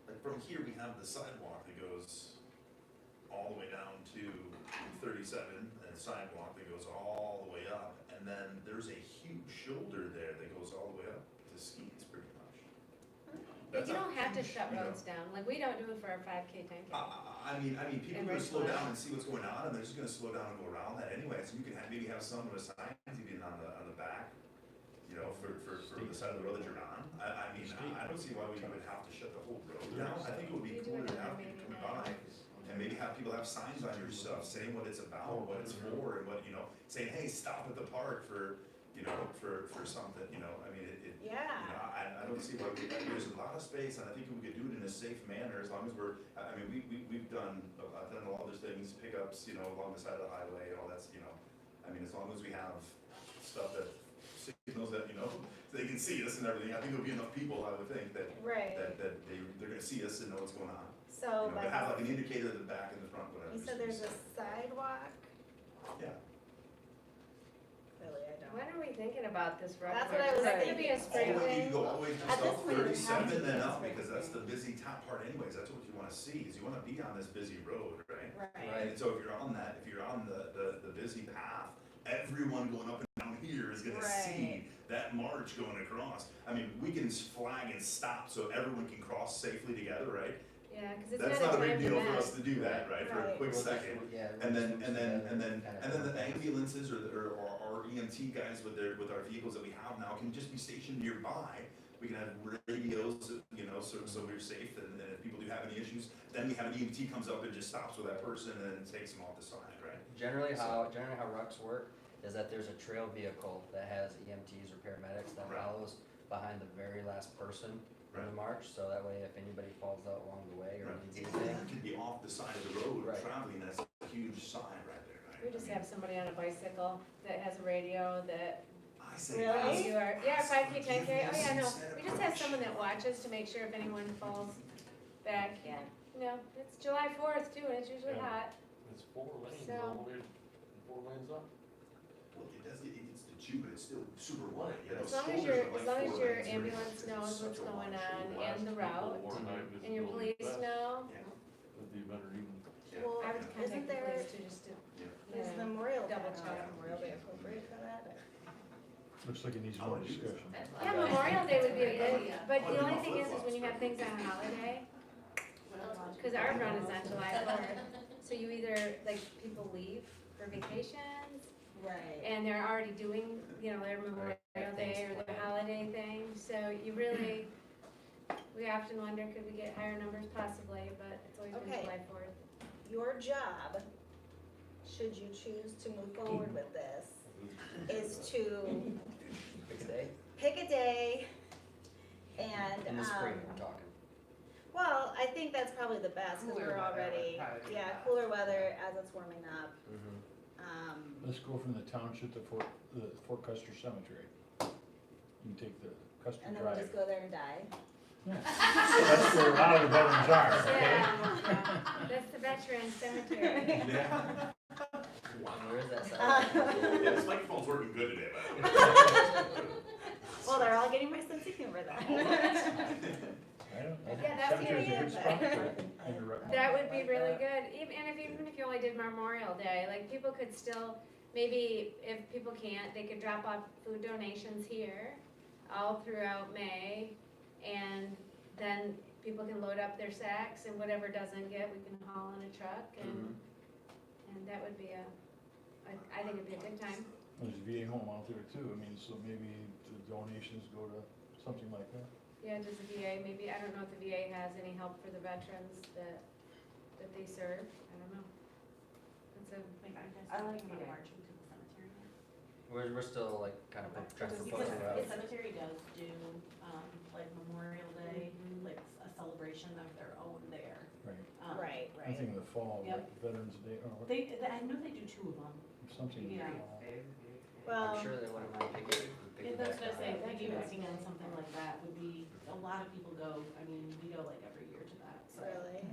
like, from here, we have the sidewalk that goes all the way down to 37, and sidewalk that goes all the way up, and then there's a huge shoulder there that goes all the way up to Skeets, pretty much. But you That's a don't have to huge, shut you know, roads down, like, we don't do it for our 5K, 10K. I mean, people And are gonna slow Ridgeline. down and see what's going on, and they're just gonna slow down and go around that anyway, so you can maybe have some of the signs even on the back, you know, for the side of the road that you're on. I mean, I don't see why we would have to shut the whole road down. I think it would be We do cooler it to have every people maybe coming by, night. and maybe have people have signs on your stuff saying what it's about, what it's for, and what, you know, saying, hey, stop at the park for, you know, for something, you know, I mean, you know, Yeah, I don't see why there's a lot of space, and I think we could do it in a safe manner, as long as we're, I mean, we've done, I've done all those things, pickups, you know, along the side of the highway, all that's, you know, I mean, as long as we have stuff that signals that, you know, they can see us and everything, I think there'll be enough people, I would think, that right, they're gonna see us and know what's going on. so, You know, to have like an indicator at the back and the front, whatever. you said there's a sidewalk? Yeah. Really, I don't. When are we thinking about this road? That's what I was Is that gonna be a spring All the way, you thing? go all the way to At this South point, it would have to 37 be then a up, spring because that's the thing. busy top part anyways, that's what you wanna see, is you wanna be on this busy road, right? Right, And so if you're on that, if you're on the busy path, everyone going up and down here is gonna see that march going across. I mean, we can flag and stop so everyone can cross safely together, right? Yeah, cause it's That's not not a a big timed deal for us event. to do that, right, for a Right. quick We'll just- second. yeah, we'll And just then, move and then, together and then, kinda and then the help. ambulances or our EMT guys with our vehicles that we have now can just be stationed nearby. We can have radios, you know, so we're safe, and then if people do have any issues, then we have an EMT comes up and just stops with that person and takes them off the side, right? Generally how rucks work is that there's a trail vehicle that has EMTs or paramedics that Right. follows behind the very last person in the Right. march, so that way if anybody falls out along the way or Right. needs It anything. can be off the side of the road, Right. traveling, that's a huge sign right there, right? We just I mean, have somebody on a bicycle that has a radio that I say Really? ask- you are, yeah, 5K, 10K, oh yeah, no, Instead of we just have push. someone that watches to make sure if anyone falls back, yeah. No, it's July 4th too, and it's usually Yeah. hot. It's 4 lanes, So- all the way, 4 lanes up. Well, it's the two, but it's still super wide, you know, As long as shoulders your, are like as long as 4 your lanes, right? ambulance It's knows such what's a going wide on shoulder. and the route, and your police know, Yeah. Would be better even. Yeah. well, I would isn't contact the there, police too, just to, is yeah. Memorial Day, Double check. Memorial Day appropriate for that? looks like it needs more discussion. Yeah, Memorial Day would be a good, but the only thing is when you have things on a holiday, cause our run is on July 4th, so you either, like, people leave for vacations, Right. and they're already doing, you know, their Memorial Day or their holiday thing, so you really, we often wonder, could we get higher numbers possibly, but it's always been Okay. July 4th. Your job, should you choose to move forward with this, is to Pick a day, pick a day and, in the spring we're talking. well, I think that's probably the best, cause Cooler we're weather would already, probably be yeah, best. cooler weather as it's warming up. Mhm. Let's go from the township to Fort Custer Cemetery. You can take the Custer And then we'll Drive. just go there and die. That's where a lot of the veterans are, okay? Yeah, that's the veteran cemetery. Yeah. Where is that Uh, side? Yeah, this microphone's working good today, by the way. Well, they're all getting my sense of humor then. I don't know. Yeah, that's Cemetery's a gonna good be spot it. for it. would be really good, even if you only did Memorial Day, like people could still, maybe if people can't, they could drop off food donations here all throughout May, and then people can load up their sacks, and whatever doesn't get, we can haul in a truck, and that would be I think it'd be a good time. There's a VA home out there too, I mean, so maybe the donations go to something like that. Yeah, does the VA, maybe, I don't know if the VA has any help for the veterans that they serve, I don't know. That's a, Like, I guess I like thinking about VA. marching to the cemetery. We're still like kind of trying to propose Because it out. the cemetery does do, like Memorial Day, like a celebration of their own there. Right. Right, I think in the fall, like Yep. Veterans Day, or I know they do two of them. something in the Yeah. fall. well, I'm sure they wouldn't mind picking Yeah, that's what I say, that. like even seeing on something like that would be, a lot of people go, I mean, we go like every year to that, so. really,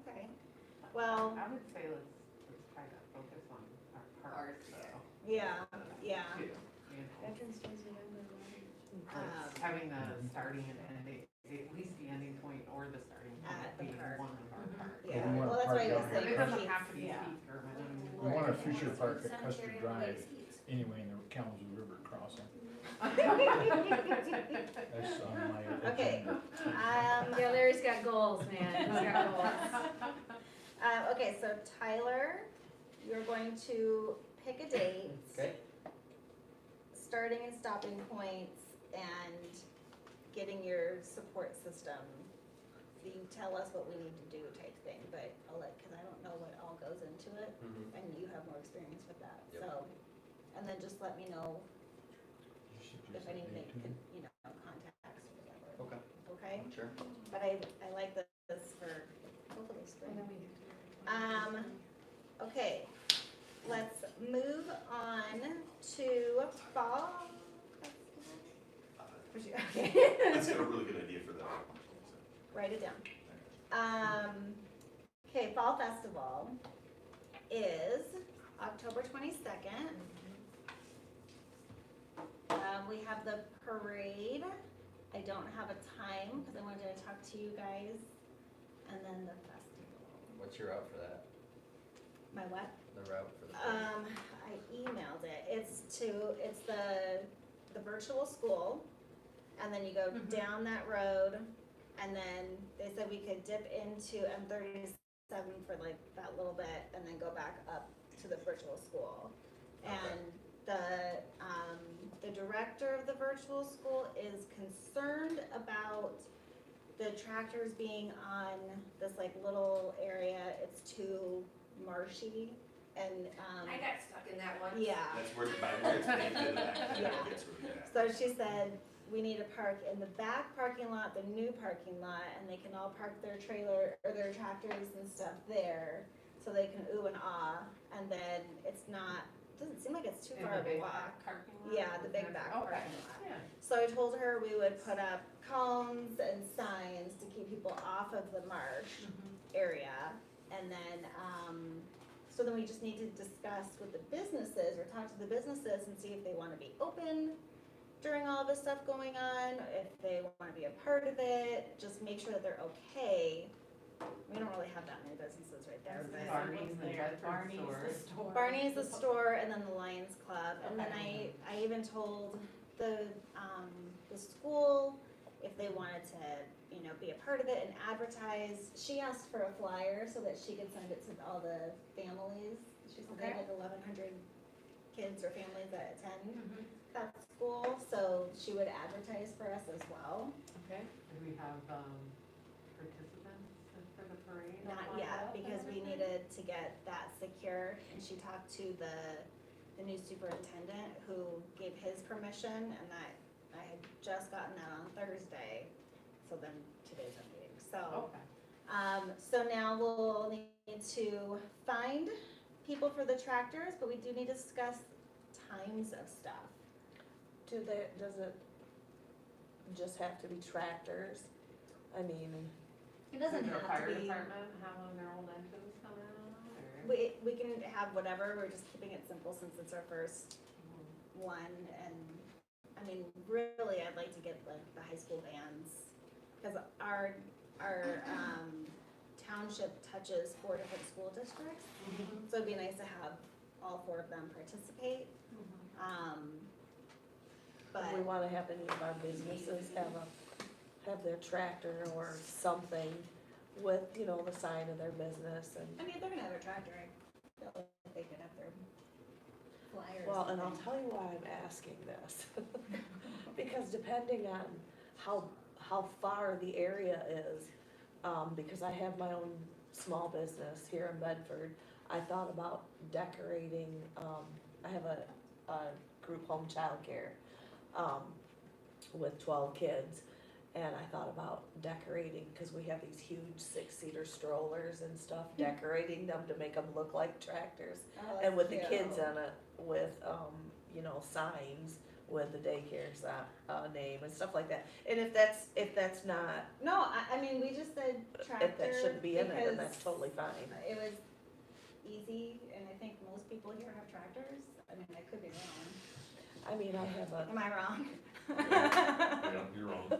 okay. Well, I would say let's try to focus on our parks though. yeah, yeah. Too, you know. Veterans Day's November 11th. Like having the starting and ending, at least the ending point or the starting At point the being park. one of our parks. Yeah, we want well, that's park why I was down saying. It doesn't Keith. have to be Yeah. Keith German, I mean. We want a future park at Cemetery Custer and Drive, Lakes. anyway, in the Kalamazoo River crossing. Okay, That's on my Okay. agenda. Yeah, Larry's got goals, man, he's got goals. Okay, so Tyler, you're going to pick a date. Okay, Starting and stopping points and getting your support system. So you tell us what we need to do type thing, but I'll let, cause I don't know what all goes into it, and you have more experience with that, Yep. so. And then just let me know You should if just say anything, too. contacts or whatever, okay, okay? sure. But I like this for hopefully spring. And then we have to- Okay, let's move on to fall. Okay. That's got a really good idea for that. Write it down. Okay, Fall Festival is October 22nd. We have the parade. I don't have a time because I wanted to talk to you guys. And then the festival. What's your route for that? My what? The route for the. I emailed it. It's the virtual school, and then you go down that road, and then they said we could dip into M37 for like that little bit, and then go back up to the virtual school. And the director of the virtual school is concerned about the tractors being on this like little area. It's too marshy, and I got stuck in that one. yeah. That's where it's painted in the back, Yeah. it gets really bad. So she said, we need to park in the back parking lot, the new parking lot, and they can all park their trailer or their tractors and stuff there, so they can ooh and ah, and then it's not, doesn't seem like it's too In far the of a big walk. back parking lot? Yeah, the big back Okay, parking lot. yeah. So I told her we would put up cones and signs to keep people off of the marsh area, and then, so then we just need to discuss with the businesses, or talk to the businesses and see if they wanna be open during all this stuff going on, if they wanna be a part of it, just make sure that they're okay. We don't really have that many businesses right there, but Barney's and Bedford Barney's, store. the store. Barney's the store, and then the Lions Club, and then I even told the school if they wanted to, be a part of it and advertise. She asked for a flyer so that she could send it to all the families. She said they had 1,100 kids or families that attend that school, so she would advertise for us as well. Okay. Do we have, participants for the parade? Not yet, because we needed to get that secure, and she talked to the new superintendent who gave his permission, and that I had just gotten that on Thursday, so then today's our meeting, so. Okay. So now we'll need to find people for the tractors, but we do need to discuss times of stuff. Does it just have to be tractors? I mean, It doesn't Does the have fire to be, department have their old engines come out, or? we can have whatever, we're just keeping it simple since it's our first one, and, I mean, really, I'd like to get like the high school bands, cause our township touches 4 different school districts. So it'd be nice to have all 4 of them participate. But, We wanna have any of our businesses have their tractor or something with, you know, the sign of their business and. I mean, if they're gonna have a tractor, I feel like they could have their flyers. Well, and I'll tell you why I'm asking this. Because depending on how far the area is, because I have my own small business here in Bedford, I thought about decorating, I have a group home childcare, with 12 kids. And I thought about decorating, cause we have these huge 6-seater strollers and stuff, decorating them to make them look like tractors. Oh, And with the that's kids cute. in it, with, you know, signs with the daycare's name and stuff like that. And if that's not, No, I mean, we just said tractor. if that shouldn't be in it, then that's because totally fine. It was easy, and I think most people here have tractors. I mean, I could be wrong. I mean, I have a, Am I wrong? Yeah, you're wrong.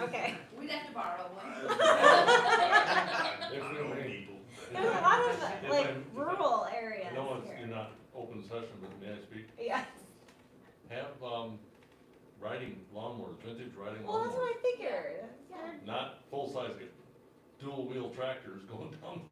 Okay. We'd have to borrow one. If I we know may- people. There's a lot of, If like, I'm- rural areas No, here. you're not open session, but may I speak? Yeah, Have, riding lawnmowers, vintage riding well, that's what lawnmowers, I figured. They're- not full-size, dual wheel tractors going down.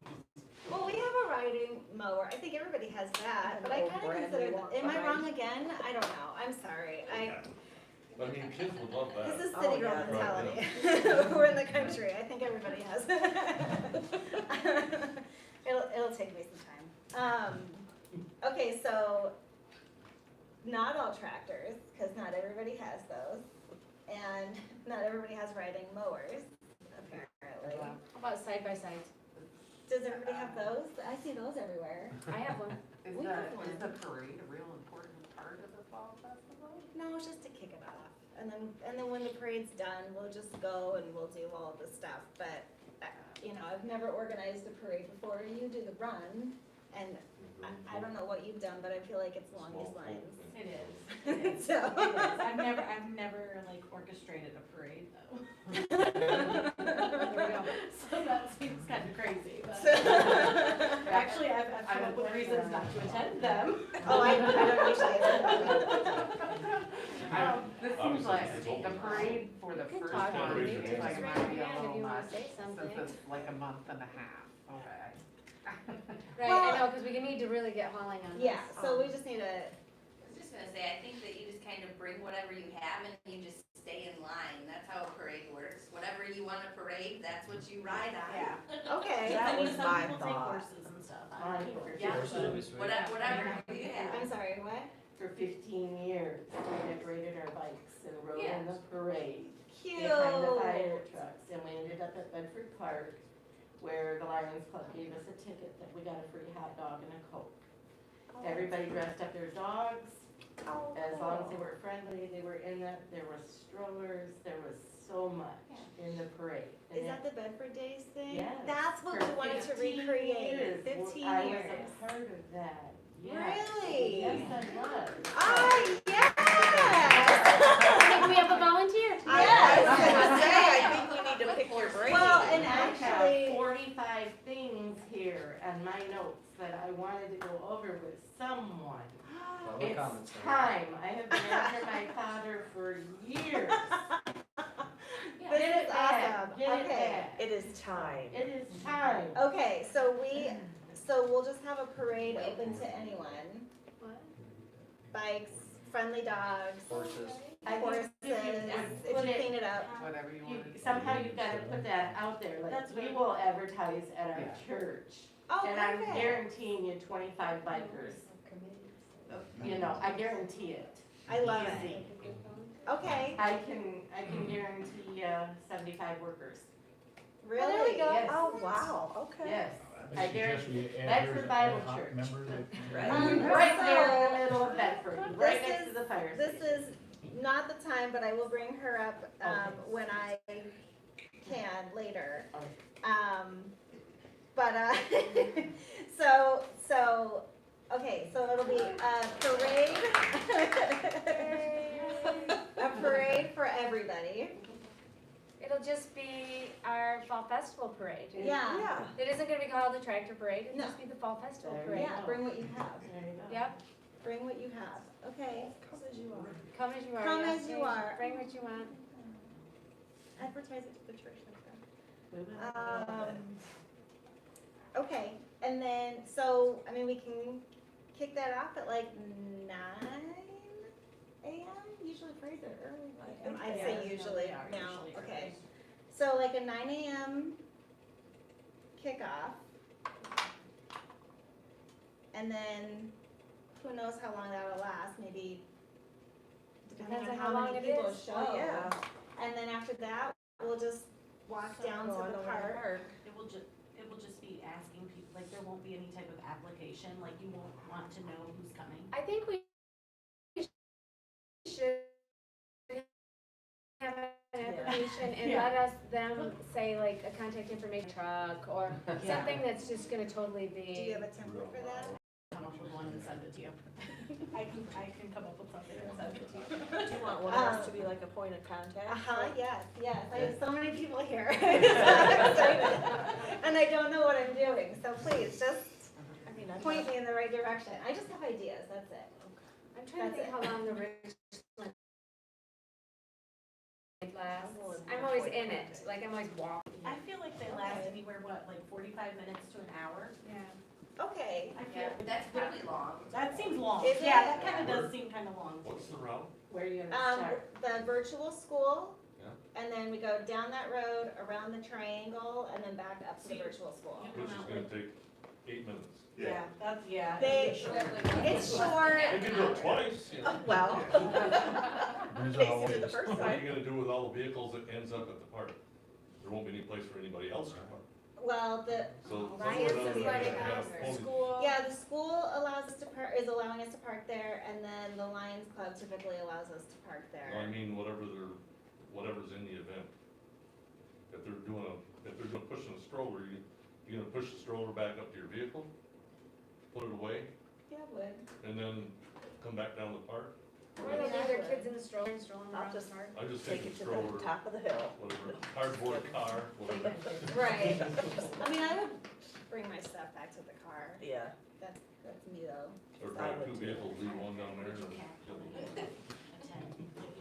Well, we have a riding mower. I think everybody has that, but I Oh, kinda brand consider, new one am I behind. wrong again? I don't know. I'm sorry. I mean, kids would love that. This is Oh, city girl yeah. mentality. We're in the country. I think everybody has. It'll take me some time. Okay, so not all tractors, cause not everybody has those. And not everybody has riding mowers, apparently. How about side by sides? Does everybody have those? I see those everywhere. I have one. Is We have one. the parade a real important part of the fall festival? No, it's just to kick it off. And then when the parade's done, we'll just go and we'll do all of the stuff. But, you know, I've never organized a parade before. You do the run, and I don't know what you've done, but I feel like it's along these lines. It is. It is. So. I've never like orchestrated a parade though. So that seems kind of crazy, but actually I've come up with reasons not to attend them. Oh, I don't usually. This seems Obviously, like it's the open. parade for the You can first talk one to me. is Just like raise might your be a hand if little you wanna much, say something. since it's like a month and a half, okay. Right, I know, cause we need to really get hauling on this. Yeah, so we just need a, I was just gonna say, I think that you just kind of bring whatever you have and you just stay in line. That's how a parade works. Whatever you want to parade, that's what you ride on. Yeah. okay. That I mean, was some my people take thought. horses and stuff. Mine I for yeah. sure. Whatever you have. I'm sorry, what? For 15 years, we decorated our bikes and rode Yeah. in the parade Cute. behind the fire trucks. And we ended up at Bedford Park, where the Lions Club gave us a ticket that we got a free hot dog and a Coke. Everybody dressed up their dogs, as long as they were friendly, they were in it. There were strollers, there was so much in the parade. And Is that the Bedford Days thing? Yes. That's what For we wanted to 15 recreate. years, 15 I was years. a part of that. Yes. Really? Yes, I was. Oh, yes! I think we have a volunteer. I was Yes. gonna say, I think we need to pick your brain. Well, and I have actually, 45 things here and my notes that I wanted to go over with someone. Public It's comments. time. I have been after my father for years. this Get it is back. awesome. Get it Okay. back. It is time. It is time. Okay, so we'll just have a parade open to anyone. What? Bikes, friendly dogs, Horses. I think horses, if you if put you it- clean it up. Whatever you You, want. somehow you've gotta put that out there, That's like, we right. will advertise at our Yeah. church. Oh, And I'm perfect. guaranteeing you 25 bikers, you know, I guarantee it. I love Easy. it. Okay, I can guarantee, 75 workers, really? There we go. Yes. Oh, wow, okay. yes. I suggest we add That's her for as Bible ad hoc church. member that. Right. Right there in the middle of Bedford, right This next is- to the fire This station. is not the time, but I will bring her up, Okay. when I can later. Okay. But, okay, so it'll be a parade. A parade for everybody. It'll just be our fall festival parade. Yeah, Yeah. It isn't gonna be called the tractor parade, it'll No. just be the fall festival There you parade. yeah, bring what you have, There you go. Yep, bring what you have, okay. Come as you are. come as you are. Come yes, as you are. Bring what you want. Advertise it to the church like that. We will. Okay, and then, so, I mean, we can kick that off at like 9 AM, usually phrase it early, I'd say Yeah, usually, they are no, usually okay. early. So like a 9 AM kickoff. And then, who knows how long that'll last, maybe depending Depends on on how how long many it people is. show. Oh, yeah. And then after that, we'll just walk down to Going the over park. It will just be asking people, like, there won't be any type of application, like, you won't want to know who's coming. I think we should have an application and Yeah. let them say like a contact information truck or Yeah. something that's just gonna totally Do you be. have a template for that? Come up with one and send it to you. I can come up with something and send it to you. Do you want one of us to be like a point of contact? Yes, I have so many people here. I'm so excited. And I don't know what I'm doing, so please, just I mean, I'd point love- me in the right direction. I just have ideas, that's it. I'm trying to think That's how long the Richland lasts. I'm willing to I'm always point in it, contact. like I'm always walking. I feel like they last Okay. anywhere, like 45 minutes to an hour? Yeah. Okay, I feel, Yeah, that's pretty long. that seems long. Is Yeah, it? that kinda does seem kinda long. What's the route? Where are you gonna start? the virtual school. Yeah. And then we go down that road, around the triangle, and then back up to the virtual school. Which is gonna take 8 minutes. Yeah, that's, yeah. It's short. You can do it twice, you know. Well. Depends on how long Basically the you first What one. are you gonna do with all the vehicles that ends up at the park? There won't be any place for anybody else to park. Well, So Ryan's somewhere down is there, letting you're gonna us, have the ponies. school. yeah, the school allows us to is allowing us to park there, and then the Lions Club typically allows us to park No, I there. mean, whatever's in the event. If they're pushing a stroller, you're gonna push the stroller back up to your vehicle, put it away, Yeah, would. and then come back down the park? Or they'll leave their kids in the stroller and stroll them I'll around the just park. I just take take it the to stroller, the top of the hill. whatever, cardboard car, whatever. Right. I mean, I would bring my stuff back to the car. Yeah. That's me though. Or drive 2 vehicles, leave one down there and.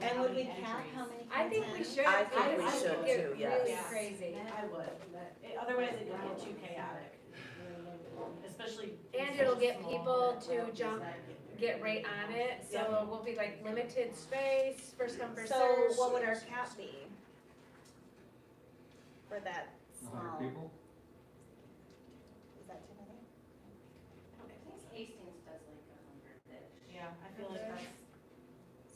And would we cap how many? I think we content? should. I think we it should get too, yes. really Yes. crazy. I would, otherwise it would get too chaotic, especially. And it'll get small people that to route jump, is get right on it, so Yeah. it will be like limited space, first come, first So served. what would our cap be? For that small? people? Is that too many? I think Hastings does like 100-ish. Yeah, I feel like that's,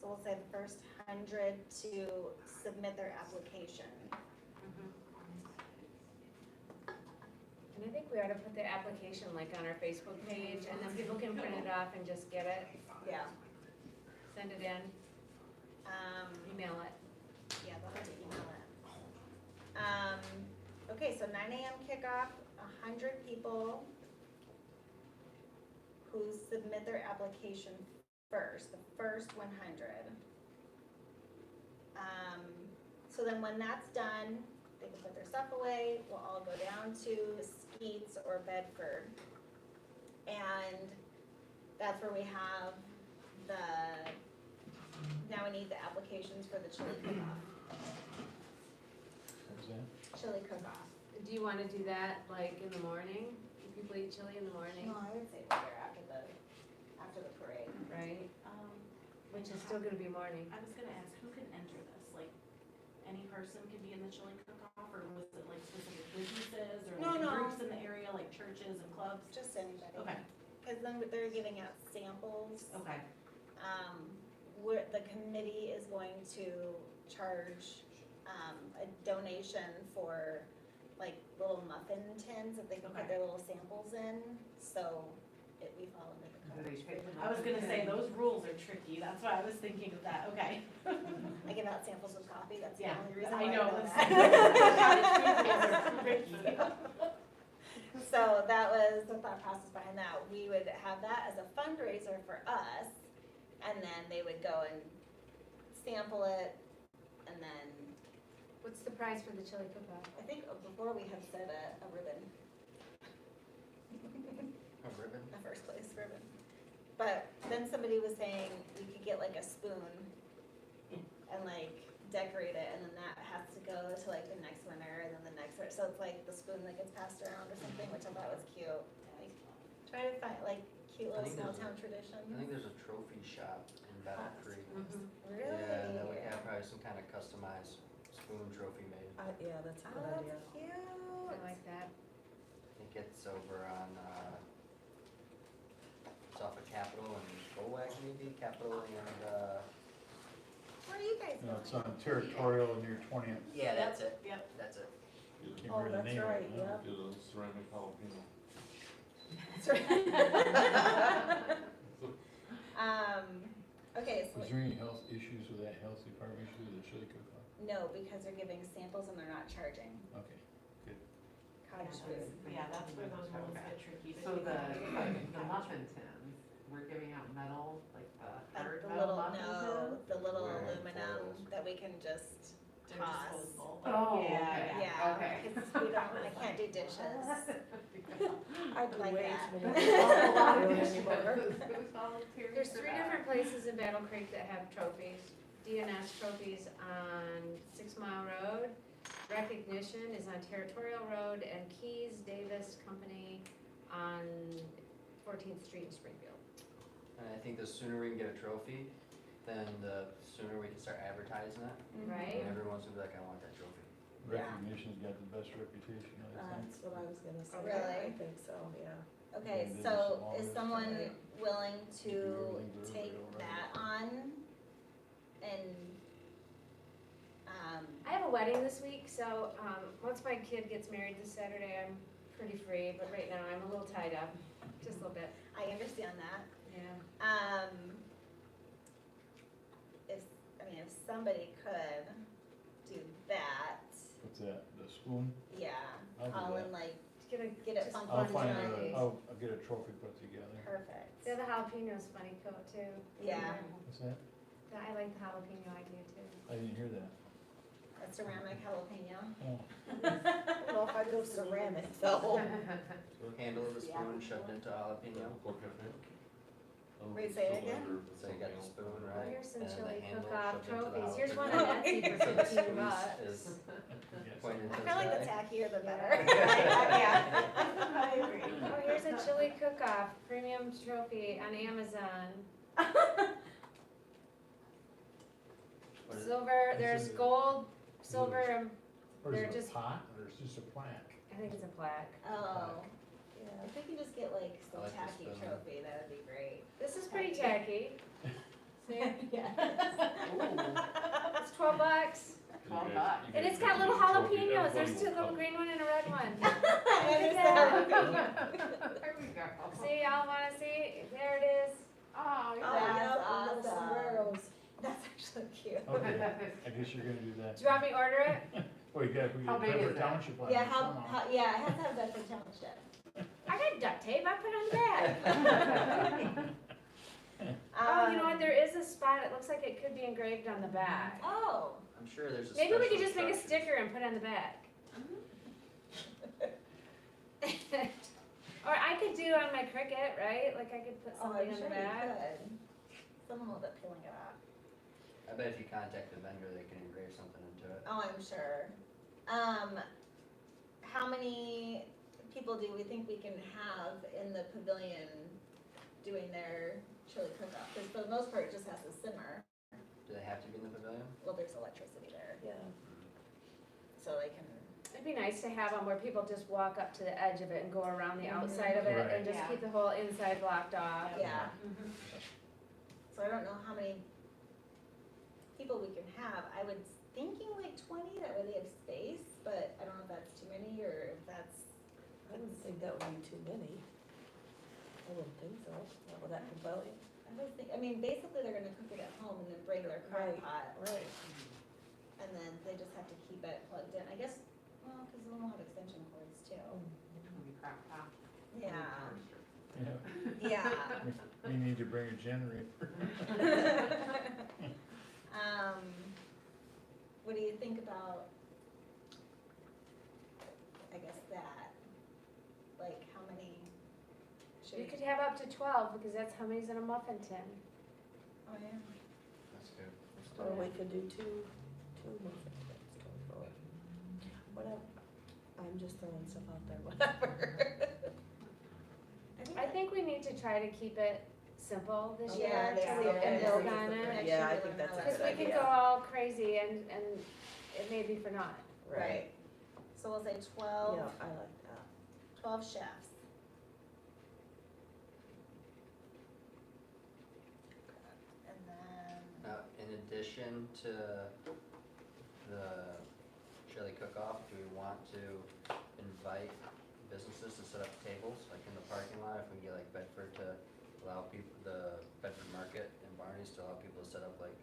So we'll say the first 100 to submit their application. And I think we ought to put the application like on our Facebook page, and then people can print it off and just get it, Yeah. send it in, email it. Yeah, they'll have to email it. Okay, so 9 AM kickoff, 100 people who submit their application first, the first 100. So then when that's done, they can put their stuff away, we'll all go down to Skeets or Bedford. And that's where we have now we need the applications for the chili cook-off. Chili cook-off. Do you wanna do that like in the morning? Do people eat chili in the morning, No, I would say later after the parade. right? Which is still gonna be morning. I was gonna ask, who can enter this, like, any person can be in the chili cook-off, or was it like specific businesses, or No, like no. groups in the area, like churches and clubs? Just anybody. Okay, Cause then they're giving out samples. okay, The committee is going to charge, a donation for like little muffin tins that they can put Okay. their little samples in, so we fall under the code. I was gonna say, those rules are tricky, that's why I was thinking of that, okay. I give out samples of coffee, that's the Yeah, only reason I why I know, know that's- that. Tricky. So that was the thought process behind that. We would have that as a fundraiser for us, and then they would go and sample it, and then What's the prize for the chili cook-off? I think before we had said a ribbon. A ribbon? A first place ribbon. But then somebody was saying we could get like a spoon and like decorate it, and then that has to go to like the next winner, and then the next winner. So it's like the spoon that gets passed around or something, which I thought was cute. Like, try to find like cute little small town traditions. I think there's a trophy shop in Bedford. Really? Yeah, and then we have probably some kind of customized spoon trophy made. Yeah, that's a Oh, good idea. that's cute. I like that. I think it's over on, it's off of Capitol and Bowag maybe, Capitol and, Where are you guys No, going? it's on Territorial near 20th. yeah, that's it. Yep. That's it. Can't Oh, remember the that's name of right, it. yeah. Get a ceramic jalapeno. That's right. Okay, so Is there any health issues with that, health department issue with the chili cook-off? no, because they're giving samples and they're not charging. Okay, good. Cottage food. Yeah, that's where those ones get tricky. So but the muffin tins, we're giving out metal, like the hard The metal little, muffin tins? no, the little Where aluminum foils. that we can just they're toss. disposable. Oh, Yeah, okay. Yeah, Okay. because we don't, I can't do dishes. I do Like way that. too many. A lot of Who's anymore. volunteering There's for 3 that? different places in Battle Creek that have trophies. DNS trophies on 6 Mile Road. Recognition is on Territorial Road, and Keys Davis Company on 14th Street in Springfield. And I think the sooner we can get a trophy, then the sooner we can start advertising it. Right? And everyone's gonna be like, I want that trophy. Recognition's got the best reputation, I think. That's what I was gonna say. Really? I think so, yeah. Okay, Yeah, so there's is a someone lot willing Do to everything for take everybody, that on? And, I have a wedding this week, so once my kid gets married this Saturday, I'm pretty free, but right now I'm a little tied up, just a little bit. I understand that. Yeah. If somebody could do that, What's that, the spoon? yeah, I'll do call that. and like, Get a, get it just funky. I'll fun find trophy. I'll get a trophy put together. Perfect. Yeah, the jalapeno's funny coat too. Yeah, What's that? I like the jalapeno idea too. I didn't hear that. a ceramic jalapeno. Oh, I don't know if I'd go ceramic though. Handle of the spoon shoved into jalapeno. Pork cafe? Wait, say it again? So you got the spoon, Oh, right? here's some and the chili handle cook-off shoved into the trophies. Here's one jalapeno. on Etsy So for the 15 spoon bucks. is yes. pointing I to the feel like the sky. tackier the better. Yeah. I agree. Oh, here's a chili cook-off premium trophy on Amazon. What is it? Silver, This there's is- gold, silver, and Or They're is it a just- pot, or is it just a plaque? I think it's a plaque. Oh, Yeah. if we can just get like some I like this tacky spoon. trophy, that would be great. This is pretty tacky. See? Yeah. It's 12 bucks. $12 bucks. And it's got little jalapenos. There's 2 little green one and a red one. I understand. There we go. See, y'all wanna see? There it is. Oh, Oh, yeah. that's yeah, and little awesome. sombreros. That's actually cute. Okay, I guess you're gonna do that. Do you want me to order it? Well, you got, we How got big is Bedford that? Township on Yeah, it somehow. yeah, it has to have Bedford Township. I got duct tape. I put it on the back. Oh, you know what? There is a spot. It looks like it could be engraved on the back. Oh. I'm sure there's a Maybe we special could just make a instructions. sticker and put it on the back. Or I could do on my Cricut, right? Like I could put Oh, something I'm on sure the you back. could. Someone will be peeling it off. I bet if you contact the vendor, they can engrave something into it. Oh, I'm sure. How many people do we think we can have in the pavilion doing their chili cook-off? Because for the most part, it just has to simmer. Do they have to be in the pavilion? Well, there's electricity there, Yeah. so they can. It'd be nice to have them where people just walk up to the edge of it and go around the outside of it Right. and just Yeah. keep the whole inside blocked off. Yeah. Mhm. So I don't know how many people we can have. I was thinking like 20, that way they have space, but I don't know if that's too many or if that's. I wouldn't think that would be too many. I wouldn't think so, not with that pavilion. I mean, basically they're gonna cook it at home and then bring their crock Right. pot, Right. and then they just have to keep it plugged in. I guess, well, because they'll have extension cords too. It'll be crap top. Yeah, Yeah, yeah. we need to bring a generator. What do you think about have up to 12, because that's how many's in a muffin tin. Oh, yeah. That's good. Or we could do two muffin tins, 24. Whatever. I'm just throwing stuff out there, whatever. I think we need to try to keep it simple this Yeah, year, this to year and is build the on next it. Yeah, I year think we're that's a gonna Because good we could idea. go all crazy and it may be for naught. Right. So we'll say 12, Yeah, I like that. 12 chefs. And then, In addition to the chili cook-off, do we want to invite businesses to set up tables, like in the parking lot? If we get like Bedford to allow people, the Bedford Market and Barney's to allow people to set up like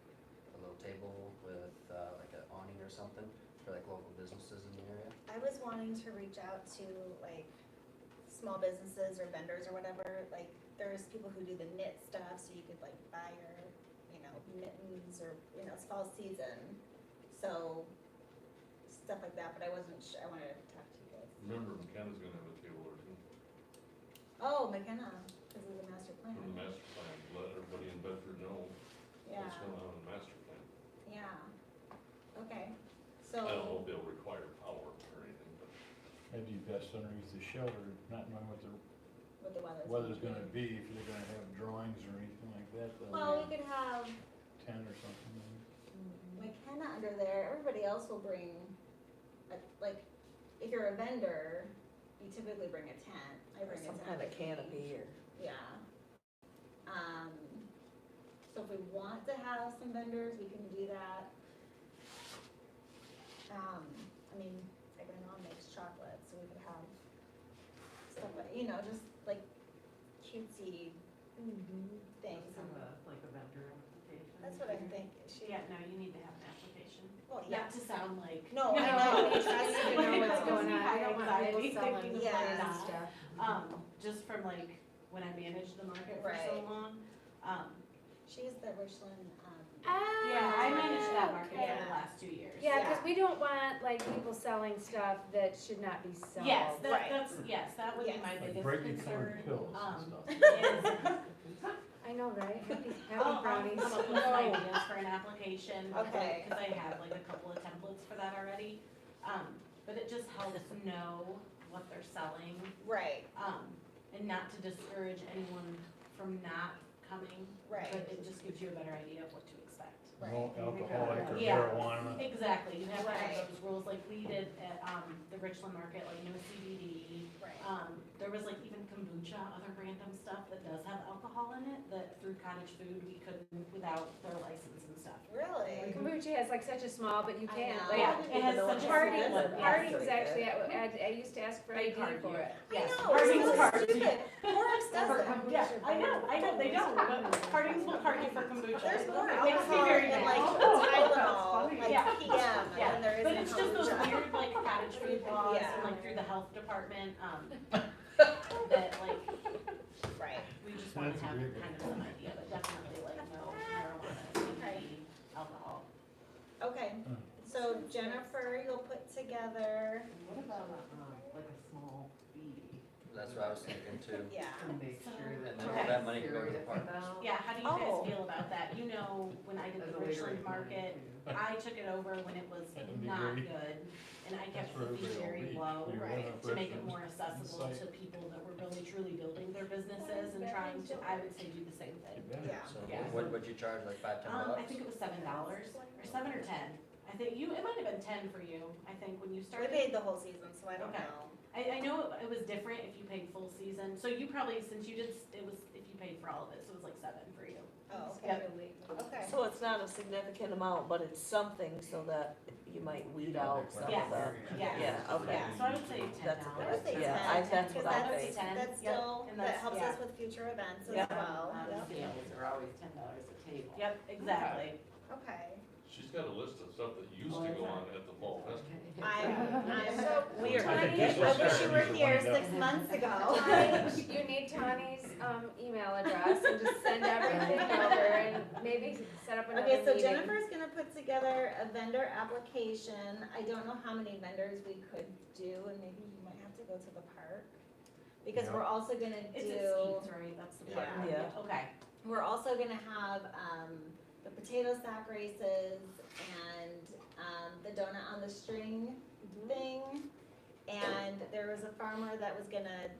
a little table with like an awning or something for like local businesses in the area? I was wanting to reach out to like small businesses or vendors or whatever, like there's people who do the knit stuff, so you could like buy your, you know, mittens or, you know, it's fall season. So, stuff like that, but I wasn't sure, I wanted to talk to you guys. Remember, McKenna's gonna have a table or two, Oh, McKenna, this is a master plan. from the master plan, let everybody in Bedford know Yeah, what's going on in the master plan. yeah, okay, I don't know so, if they'll require power or anything, but Maybe best underneath the shelter, not knowing what the what the weather's. weather's gonna be, if they're gonna have drawings or anything like that, Well, we could have 10 or something maybe. McKenna under there, everybody else will bring, like, if you're a vendor, you typically bring a tent, I Or bring a some tent. kind of with me. canopy or. Yeah. So if we want to have some vendors, we can do that. I mean, like my mom makes chocolate, so we could have stuff like, you know, just like cutesy things. Kind of like a vendor application. That's what I think, Yeah, no, you need to have an application. well, yeah, Not to sound like. no, I know, We trust need to me. know what's going on. We don't want people Anxiety, selling thinking Yeah. crazy not. stuff. Just from like, when I managed the market for so Right. long, She's the Richland, yeah, I managed that market for Yeah. the last 2 years. Yeah, because we don't want like people selling stuff that should not be sold. Yes, Right. that would be Yes. my Like biggest brightly concern. colored pills and stuff. Is I know, right? Happy I'll brownies. come up with some ideas for an application. Okay. Because I have like a couple of templates for that already. But it just helps know what they're selling, right, and not to discourage anyone from not coming. right, But it just gives you a better idea of what to expect. No alcoholic or Yeah. marijuana. Exactly, you have to Right. have those rules, like we did at, the Richland Market, like no CBD. right. There was like even kombucha, other random stuff that does have alcohol in it, that through Cottage Food, we couldn't without their license and stuff. Really? Kombucha has like such a small, but you I can. know. Like, Yeah, it has such a Harding, small one, yeah. Harding's actually, I used to ask for They ID card for you. it. Yes, I know, Harding's it's so cards you. stupid. Clorox doesn't. Yeah, I know, they don't, but Harding's will card you for kombucha. There's more It makes me alcohol very in mad. like Oh, Tylenol, like Yeah. PM, Yeah, than there is but in it's just those kombucha. weird like Cottage Food laws Yeah. and like through the health department, that like, Right. we just wanna That's a have great kind of some idea, but definitely like no marijuana, CBD, alcohol. Okay, so Jennifer, you'll put together, What about, like a small fee That's what I was thinking too. yeah, to make sure that. And then all that money can go to the Serious parks. about Yeah, how do you Oh. guys feel about that? You know, when I did as the a way to Richland raise money, Market, too. I took it over when it was That would be not great. good, and I kept That's where the fee everybody very will be. low, You're Right. one of to make it Richmond more accessible site. to people that were really truly building their businesses and trying to, I would say, do the same thing. You bet. yeah. So Yeah. what would you charge, like $5, $10? I think it was $7, or 7 or 10. I think it might have been 10 for you, I think, when you We started. paid the whole season, so I don't Okay. know. I know it was different if you paid full season, so you probably, since you did, it was, if you paid for all of it, so it was like 7 for you. Oh, okay, Yep. okay. So it's not a significant amount, but it's something so that you might weed out some of Yes. the. Yeah. Yeah, okay. Yeah, so I would say $10. That's a I good would say Yeah, 10, I- that's because what I that's, think. that's Yep, still, and that that's- helps yeah. us with future events as Yep. well. On Yep. sales are always $10 a table. Yep, exactly. Okay. she's got a list of stuff that used to go on at the fall festival. I'm So we are gonna Tony, get I wish you were Usually here find out. 6 months ago. Tony, you need Tony's, email address and just send everything over and maybe set up another Okay, so meeting. Jennifer's gonna put together a vendor application. I don't know how many vendors we could do, and maybe you might have to go to the park. because we're also gonna It's at do, Skeets, right? That's the part. Yeah. Okay. we're also gonna have, the potato sack races and, the donut on the string thing. And there was a farmer that was gonna,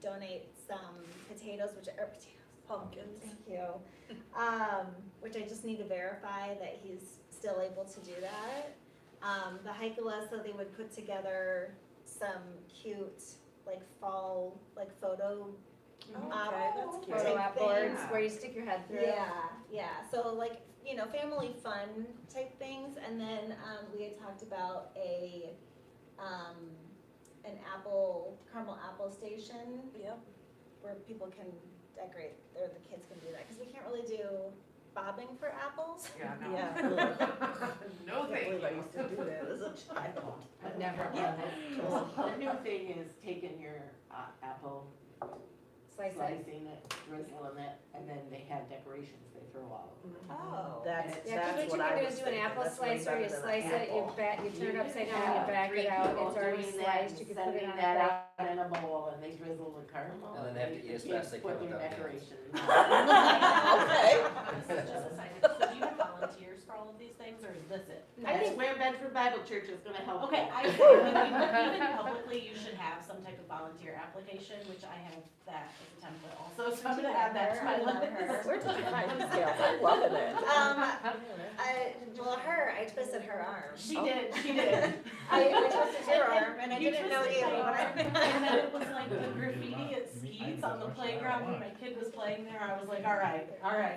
donate some potatoes, Pumpkins. thank you. Which I just need to verify that he's still able to do that. The Hikeala said they would put together some cute, like fall, like photo. Okay, that's cute. Photo op boards thing. where you stick your head through. Yeah, so like, family fun type things, and then, we had talked about an caramel apple station Yep. where people can decorate, or the kids can do that, cause we can't really do bobbing for apples. Yeah, no. Yeah. No, I can't thank believe I you. used to do that as a child. I've never done it. The new thing is taking your apple, Slice it. slicing it, drizzling it, and then they have decorations they throw out. Oh. That's, Yeah, cause that's what what I you can do was is do an thinking. apple That's way slicer, you better than slice an it, you apple. you turn it upside down, have you back three it out, people it's already doing that sliced, you can put it sending on a that plate. out in a bowl and they drizzle the caramel. And then they have to eat as the fast as they kids can put their without hands. decorations. Okay. Just a side note, so do you have volunteers for all of these things, or is this it? I think where Bedford Bible Church is gonna help. Okay, you. I think even publicly, you should have some type of volunteer application, which I have that as a template also, so I'm gonna add that to my I love list. her. We're talking high scales. I'm loving it. I twisted her arm. She did. I twisted your arm, and I You didn't know twisted you. my arm, when and then it was like the graffiti at Skeets on the playground when my kid was playing there, I was like, all right,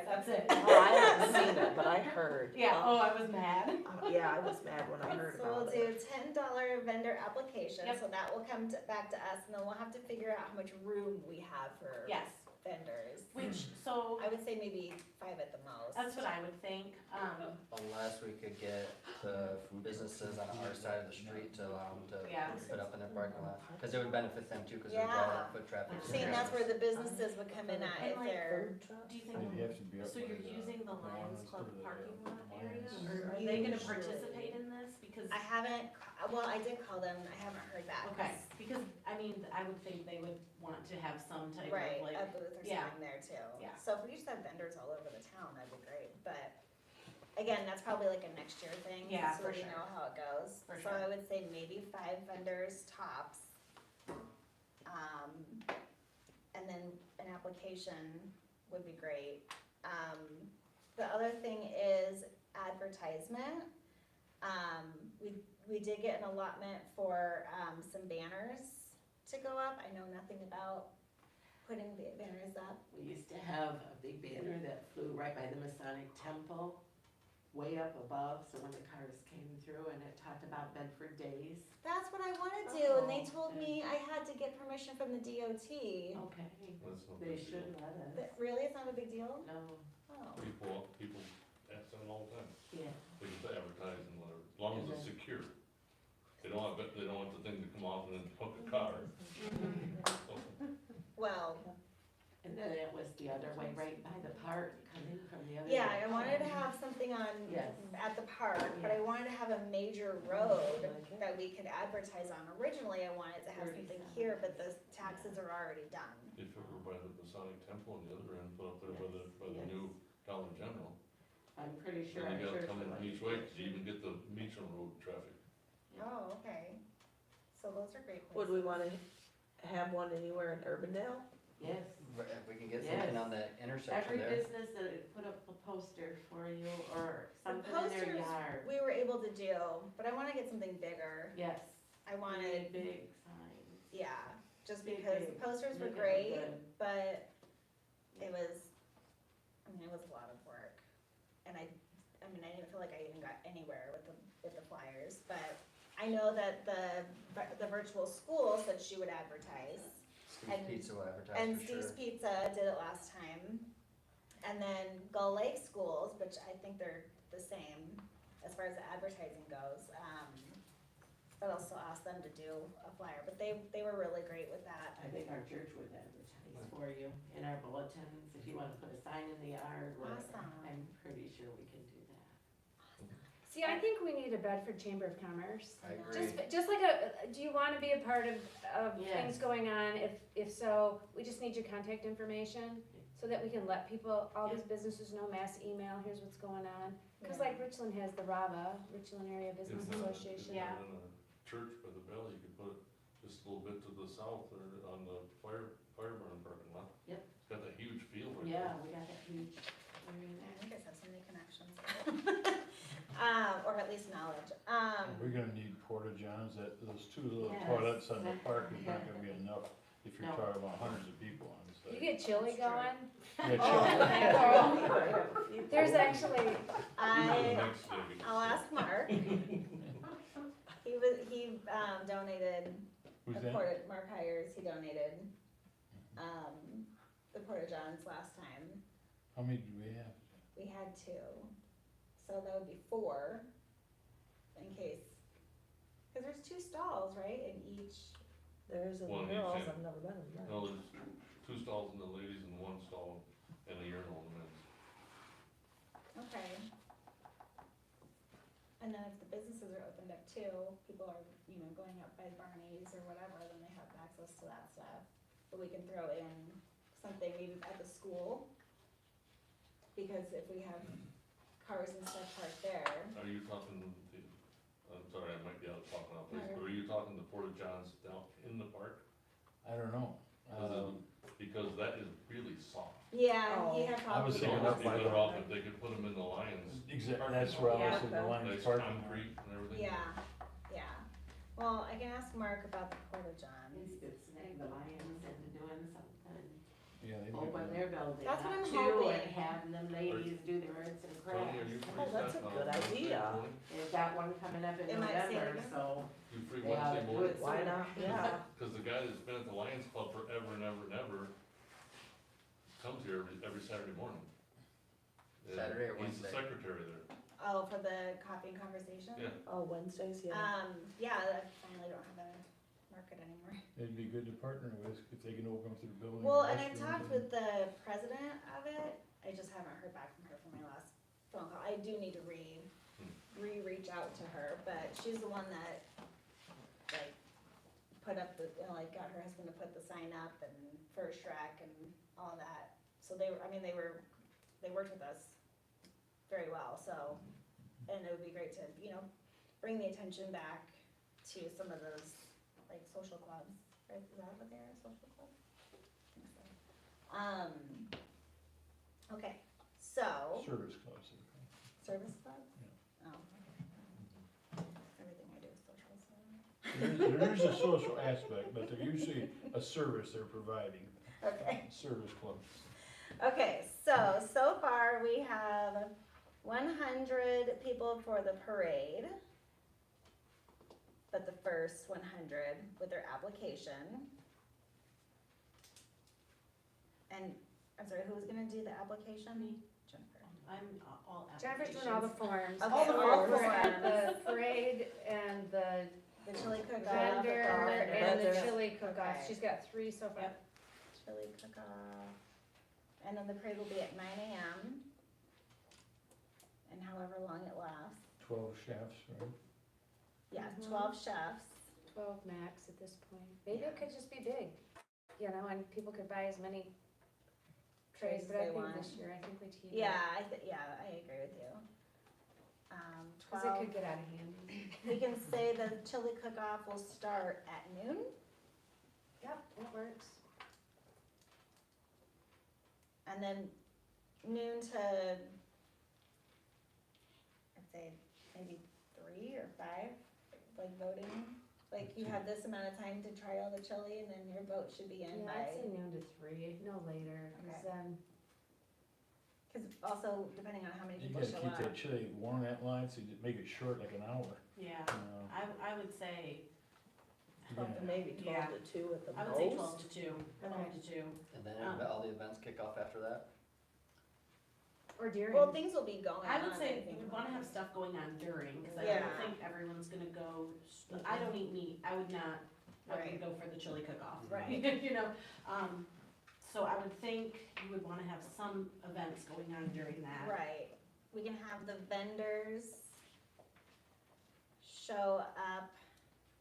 that's it. Oh, I haven't seen it, but I heard. Yeah, oh, I was mad. Yeah, I was mad when I heard So we'll about do it. $10 vendor application, Yep. so that will come back to us, and then we'll have to figure out how much room we have for Yes, vendors. which, so, I would say maybe 5 at the most. that's what I would think, Unless we could get the businesses on our side of the street to allow them to Yeah. put up in their parking lot. Cause it would benefit them too, cause they're Yeah. drawing foot traffic. to See, and their that's where business. the businesses would come in at And if like they're. do you They'd think, have to be up so by you're the using the Lions Club to the parking lot area, Lions. or are they gonna participate in this? Because, I haven't, well, I did call them, I haven't heard back. okay, because, I mean, I would think they would want to have some type Right, of like, a booth or yeah. something there too. Yeah. So if we just have vendors all over the town, that'd be great, but again, that's probably like a next year thing. Yeah, So for we sure. know how it goes. For So sure. I would say maybe 5 vendors tops. And then an application would be great. The other thing is advertisement. We did get an allotment for, some banners to go up. I know nothing about putting the banners up. We used to have a big banner that flew right by the Masonic Temple, way up above, so when the cars came through, and it talked about Bedford Days. That's what I wanna do, and they told me I had to get permission from the DOT. Okay, That's no they big should deal. let us. Really, it's not a big deal? No, Oh. People ask them all the time, yeah. they can advertise and whatever, as long as it's secure. They don't want the thing to come off and then hook a car. Well, And then it was the other way, right by the park, coming from the other. yeah, I direction. wanted to have something on, Yes. at the park, but I wanted to have a major road that we could advertise on. Originally, I wanted to have something here, but the taxes are already done. If it were by the Masonic Temple on the other end, put up there by the new Dollar General, I'm pretty sure then our you gotta church come would in like. each way, 'cause you even get the Meacham Road traffic. Oh, okay. So those are great places. Would we wanna have one anywhere in Urbandale? Yes, If we can get Yes. something on the intersection every there. business that would put up a poster for you, or The something in their posters yard. we were able to do, but I wanna get something bigger. Yes, I wanted, big signs. yeah, just Big, because the big. posters were Make it look great, good. but it was, it was a lot of work. And I didn't feel like I even got anywhere with the flyers, but I know that the virtual school said she would advertise. Steve's and- Pizza will advertise And for sure. Steve's Pizza did it last time. And then Gull Lake Schools, which I think they're the same as far as the advertising goes. But I'll still ask them to do a flyer, but they were really great with that. I think our church would advertise for you in our bulletins, if you wanna put a sign in the yard, whatever. Awesome. I'm pretty sure we can do that. See, See, I think we need a Bedford Chamber of Commerce. I agree. Just like do you wanna be a part of things Yes. going on? If so, we just need your contact information so that we can let people, all these businesses know, mass email, here's what's going on. Cause like Richland has the RAVA, Richland Area Business If not, Association. if not in a church by the bell, you could put it just a little bit to the south or on the fire barn parking lot. Yep. It's got that huge field right there. Yeah, we got that huge area Yeah, there. you guys have so many connections. Or at least knowledge. We're gonna need porta johns, those two little Yes. toilets on the park is not gonna be enough if you're No. talking about hundreds of people on You site. get chili That's true. going. Yeah, There's actually, Next day. I'll ask Mark. He donated Who's a that? porta, Mark Hires, he donated, the porta johns last time. How many do we have? We had 2, so that would be 4 in case, cause there's 2 stalls, right, in each, There's in One the each girls, end. I've never been in there. No, there's 2 stalls in the ladies and 1 stall and a urinal in the men's. okay. And then if the businesses are opened up too, people are, going up by Barney's or whatever, then they have access to that stuff. But we can throw in something maybe at the school, because if we have cars and stuff parked there, Are you talking the, I'm sorry, I might be out talking out place, but are you talking the porta johns down in the park? I don't know. Because that is really soft. yeah, he had I was problems It'd thinking with up be by that. better off if they could put them in the Lions. Exactly, that's where I was in the Lions Nice parking lot. concrete and everything. Yeah, yeah. Well, I can ask Mark about the porta johns. It's the Lions into doing something, Yeah, they open might be. their building That's what up I'm too, hoping. and having them ladies do their arts and Tony, are you crafts. free Oh, that's a Seth, good Wednesday idea. morning? They've got one coming up in It might say November, again. so You free they ought Wednesday to do morning? it Why soon. not, yeah. Cause the guy that's been at the Lions Club forever and ever and ever comes here every Saturday morning. And Saturday or He's the Wednesday? secretary there. Oh, for the coffee and conversation? Yeah. Oh, Wednesdays, yeah. Yeah, I finally don't have a market anymore. It'd be good to partner with if they can open up their building. Well, and I restrooms talked and- with the president of it, I just haven't heard back from her for my last phone call. I do need to reach out to her, but she's the one that, like, put up the, got her husband to put the sign up and First Track and all that. So they worked with us very well, so, and it would be great to, bring the attention back to some of those, like, social clubs, right? Is that what they are, social clubs? I think so. Okay, so, Service clubs. service clubs? Oh, okay. Everything I do is social, so. There is a social aspect, but they're usually a service they're providing. Okay. Service clubs. Okay, so far we have 100 people for the parade. But the first 100 with their application. And, I'm sorry, who's gonna do the application? Me. Jennifer. I'm all Jennifer's doing all the forms. Okay, All the all forms the for forms. the parade and the The chili cook-off. vendor and the vendor. chili cook-off. Okay. She's got 3 so far. Yep. Chili cook-off. And then the parade will be at 9 AM. And however long it lasts. 12 chefs, right? Yeah, Mhm. 12 chefs. 12 max at this point. Maybe it could just be big, and people could buy as many trays, Trays but as I they think want. this year, I think we teed Yeah, I agree with you. Cause 12. it could get out of hand. We can say the chili cook-off will start at noon. Yep, that works. And then noon to, I'd say maybe 3 or 5, like voting. Like you have this amount of time to try all the chili and then your vote should be in Yeah, by, I'd say noon to 3, no later, cause Okay. Cause also depending on how many You people gotta show keep up. that chili warm that line, so you make it short, like an hour. Yeah, I would say, Maybe Yeah. 12 to 2 at the most. I would say 12 to 2, 12 to 2. And then Um, all the events kick off after that? or during. Well, things will be going on. I would say think. we wanna have stuff going on during, cause I Yeah. don't think everyone's gonna go, I don't eat meat, I would not, I Right. would go for the chili cook-off. Right. You know, so I would think you would wanna have some events going on during that. Right, we can have the vendors show up,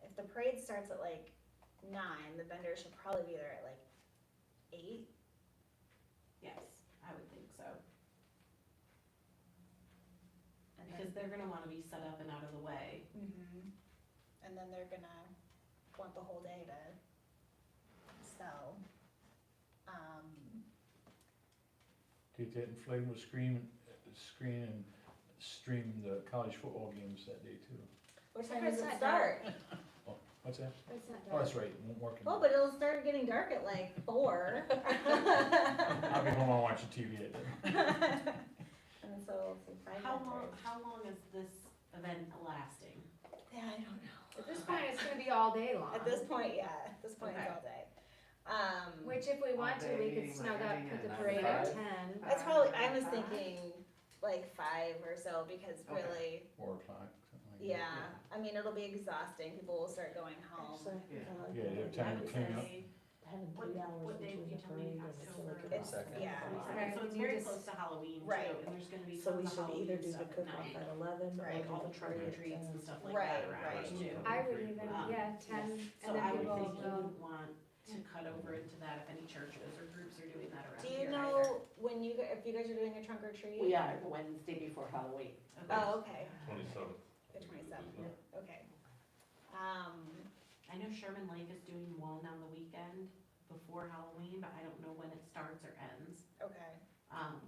if the parade starts at like 9, the vendors should probably be there at like 8. Yes, I would think so, And because they're gonna wanna be set up and out of the way. And then they're gonna want the whole day to sell. Take that inflatable screen and stream the college football games that day too. What Time time does is it it start? Oh, what's that? It's not Oh, dark. that's right, it won't work. Well, but it'll start getting dark at like 4. I'll be home watching TV at then. And so, let's see, 5 How long is this event lasting? Yeah, I don't know. At this point, it's gonna be all day long. At this point, yeah, at this point it's Okay. all day. Which if we want to, we could snug up, put the parade at 10. It's probably, I was thinking like 5 or so, because Okay. really, 4 o'clock, something like that. yeah, I mean, it'll be exhausting, people will start going home. Actually, Yeah, you have time to clean up. having What- 3 hours what day between did you the tell me? parade and the October? chili cook-off. Second. Yeah. Right, So it's we very just- close to Halloween too, Right. and there's gonna be So we tons of should either Halloween do the stuff at cook-off night. at 11 or Right. do All the the trunk or parade at treats 10. and stuff like Right, that around right. too. I would even, yeah, 10, So and then I would people think you will. wouldn't want to cut over into that if any churches or groups are doing that around Do here you either. know when if you guys are doing a trunk or treat? We are the Wednesday before Halloween. Okay. Oh, okay, 27th. the 27th, Yep. okay. I know Sherman Lake is doing one on the weekend before Halloween, but I don't know when it starts or ends. Okay, Um,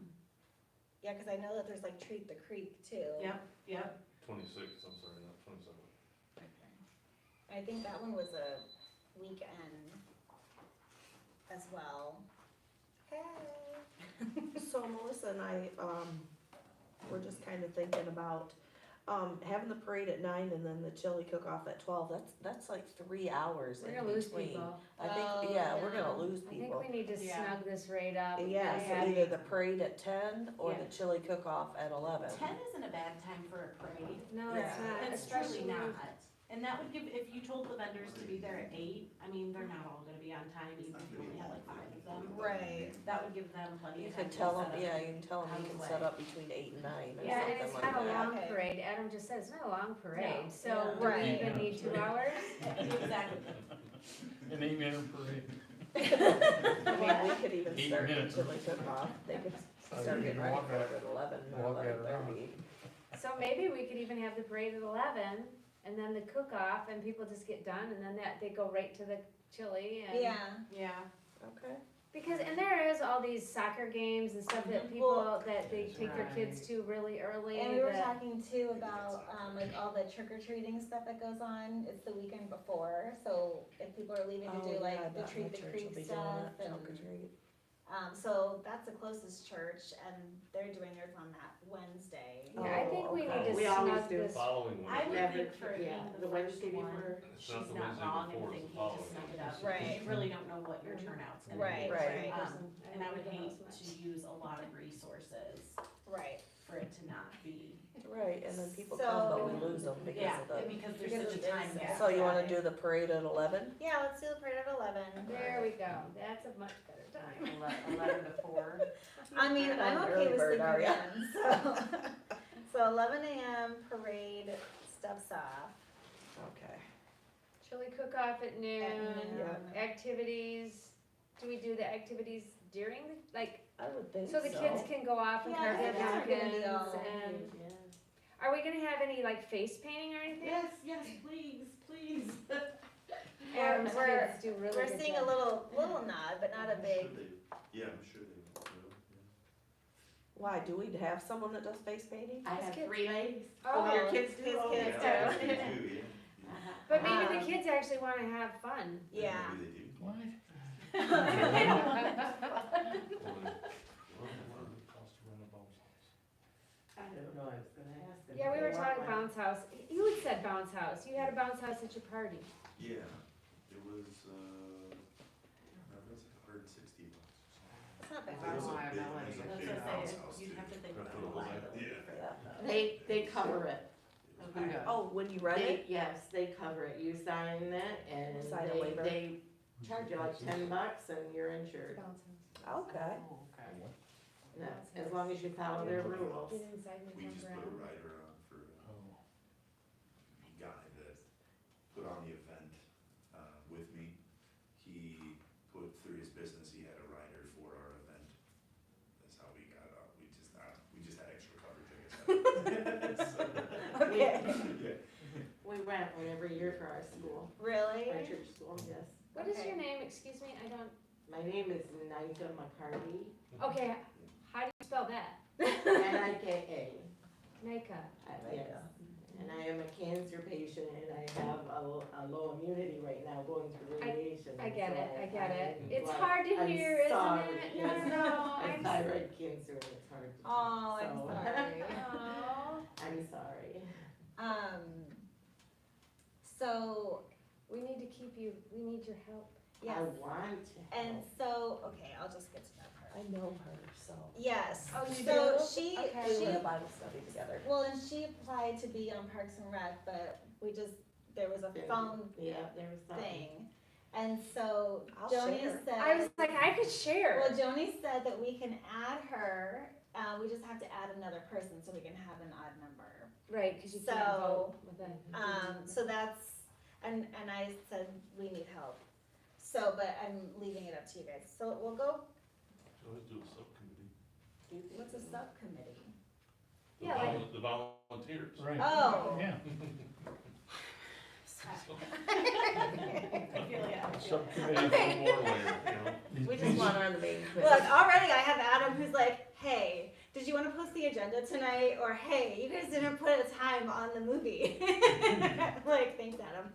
yeah, cause I know that there's like Treat the Creek too. yep, 26th, I'm sorry, not 27th. Okay. I think that one was a weekend as well. Hey. So Melissa and I, we're just kind of thinking about, having the parade at 9 and then the chili cook-off at 12, that's like 3 hours We're in gonna lose between. people. I think, Oh, yeah, we're yeah. gonna lose I think people. we need to Yeah. snug this rate up. Yeah, and so have- either the parade at 10 or the Yeah. chili cook-off at 11. 10 isn't a bad time for a parade. No, it's Yeah. not, It's especially truly now. not. And that would give, if you told the vendors to be there at 8, I mean, they're not all gonna be on time, even if you only had like 5 of them. Right. That would give them plenty You of time could to tell set them, up. yeah, you can tell them you can set up between 8 and 9 or Yeah, and something it's like not a that. long Okay. parade, Adam just said, it's not a long parade, No. so Yeah. do we Right. even need 2 hours? Exactly. An 8-minute parade. I mean, we could even 8 start the minutes. chili cook-off, they could you start getting can ready walk for it that- at 11 or walk that around. 11:30. So maybe we could even have the parade at 11, and then the cook-off, and people just get done, and then they go right to the chili, and. Yeah, Yeah. Okay. Because, and there is all these soccer games and stuff that people, that they take their kids to really early, and we were that- talking too about, like all the trick or treating stuff that goes on, it's the weekend before, so if people are leaving to Oh, do yeah, I like the bet Treat my the church will Creek be doing stuff it, and. trunk or treat. So that's the closest church, and they're doing theirs on that Wednesday. Yeah, I think we need to We always snug do. this. Following I would Wednesday. think for it Yeah, being the the first Wednesday one, before. It's she's not the not Wednesday wrong in before, it's thinking the to following. snug it up. Right. You really don't know what your turnout's gonna be. Right, Right. And I would hate to use a lot of resources Right. for it to not be. Right, and then people come, but we So- lose them because Yeah, of the. because there's because such a it time is gap. So you wanna do the parade at 11? Yeah, let's do the parade at 11. There we go, that's a much better time. 11 to 4. I mean, You're not I'm an okay early with bird, sleeping are ya? in, so. So 11 a.m. parade stuff's off. Okay. Chili cook-off at noon, noon. activities, do we do the activities during, the like, I would think so the kids can go off and Yeah, carve their the kids are gonna be pumpkins, all- and, are we gonna have any like face painting or anything? Yes, please, please. Adam's We're- kids do really We're good seeing a job. little nod, but not a big. Should they- Yeah, I'm sure they will, Why, do we have someone that does face painting? I have kids. 3 ladies. Oh, your kids his do? Oh, kids yeah. too. Yeah, they do, yeah. Uh-huh. But maybe Um, the kids actually wanna have fun. Yeah. Maybe they do. What? What would it cost to rent a bounce house? I don't know, I was gonna ask them. Yeah, we if were they talking want one. bounce house, you had said bounce house, you had a bounce house at your party. Yeah, it was, that was $160 or something. It's not bad. It was a I have big- no it was a idea. That's big what I bounce say, house, you'd too. have to think But about it the was like- liability yeah. for that though. They cover it. It was- Okay. Oh, when you rent it? Yes, they cover it. You sign it and Sign a waiver. they charge you like $10 and you're insured. Bounce house. Okay. Yeah, as long as you follow their rules. Get inside and We jump just put a around. rider on for, Oh. he got it, put on the event, with me. He put through his business, he had a rider for our event. That's how we got out, we just had extra coverage, I guess. So, Okay. yeah. We rent one every year for our school, Really? our church school, yes. What is Okay. your name? Excuse me, I don't, My name is Nika McCarty, okay, how do you spell that? Nika. Nika. Yes. And I am a cancer patient and I have a low immunity right now going through radiation. I get so it, I get it. I'm It's like- hard to I'm hear, isn't sorry, it? yes. No, I have I'm thyroid cancer and it's hard to. Oh, I'm so- sorry. Oh, I'm sorry. So, we need to keep you, we need your help. yes, I want to and help. so, okay, I'll just get to know her. I know her, so Yes, Oh, you so do? she, Okay. we she, went to Bible study together. well, and she applied to be on Parks and Rec, but there was a phone Yeah, there was something. thing. And so I'll Joni share. said. I was like, I could share. Well, Joni said that we can add her, we just have to add another person so we can have an odd number. Right, cause you can't So, vote with it. So that's, and I said, we need help. So, but I'm leaving it up to you guys. So we'll go, Let's do a subcommittee. what's a subcommittee? The Yeah, like- The volunteers. Right. Oh. Yeah. I feel ya. Subcommittee. One more layer, you know? We just want her on the main quiz. Look, already I have Adam who's like, hey, did you wanna post the agenda tonight? Or hey, you guys didn't put a time on the movie. Like, thanks Adam,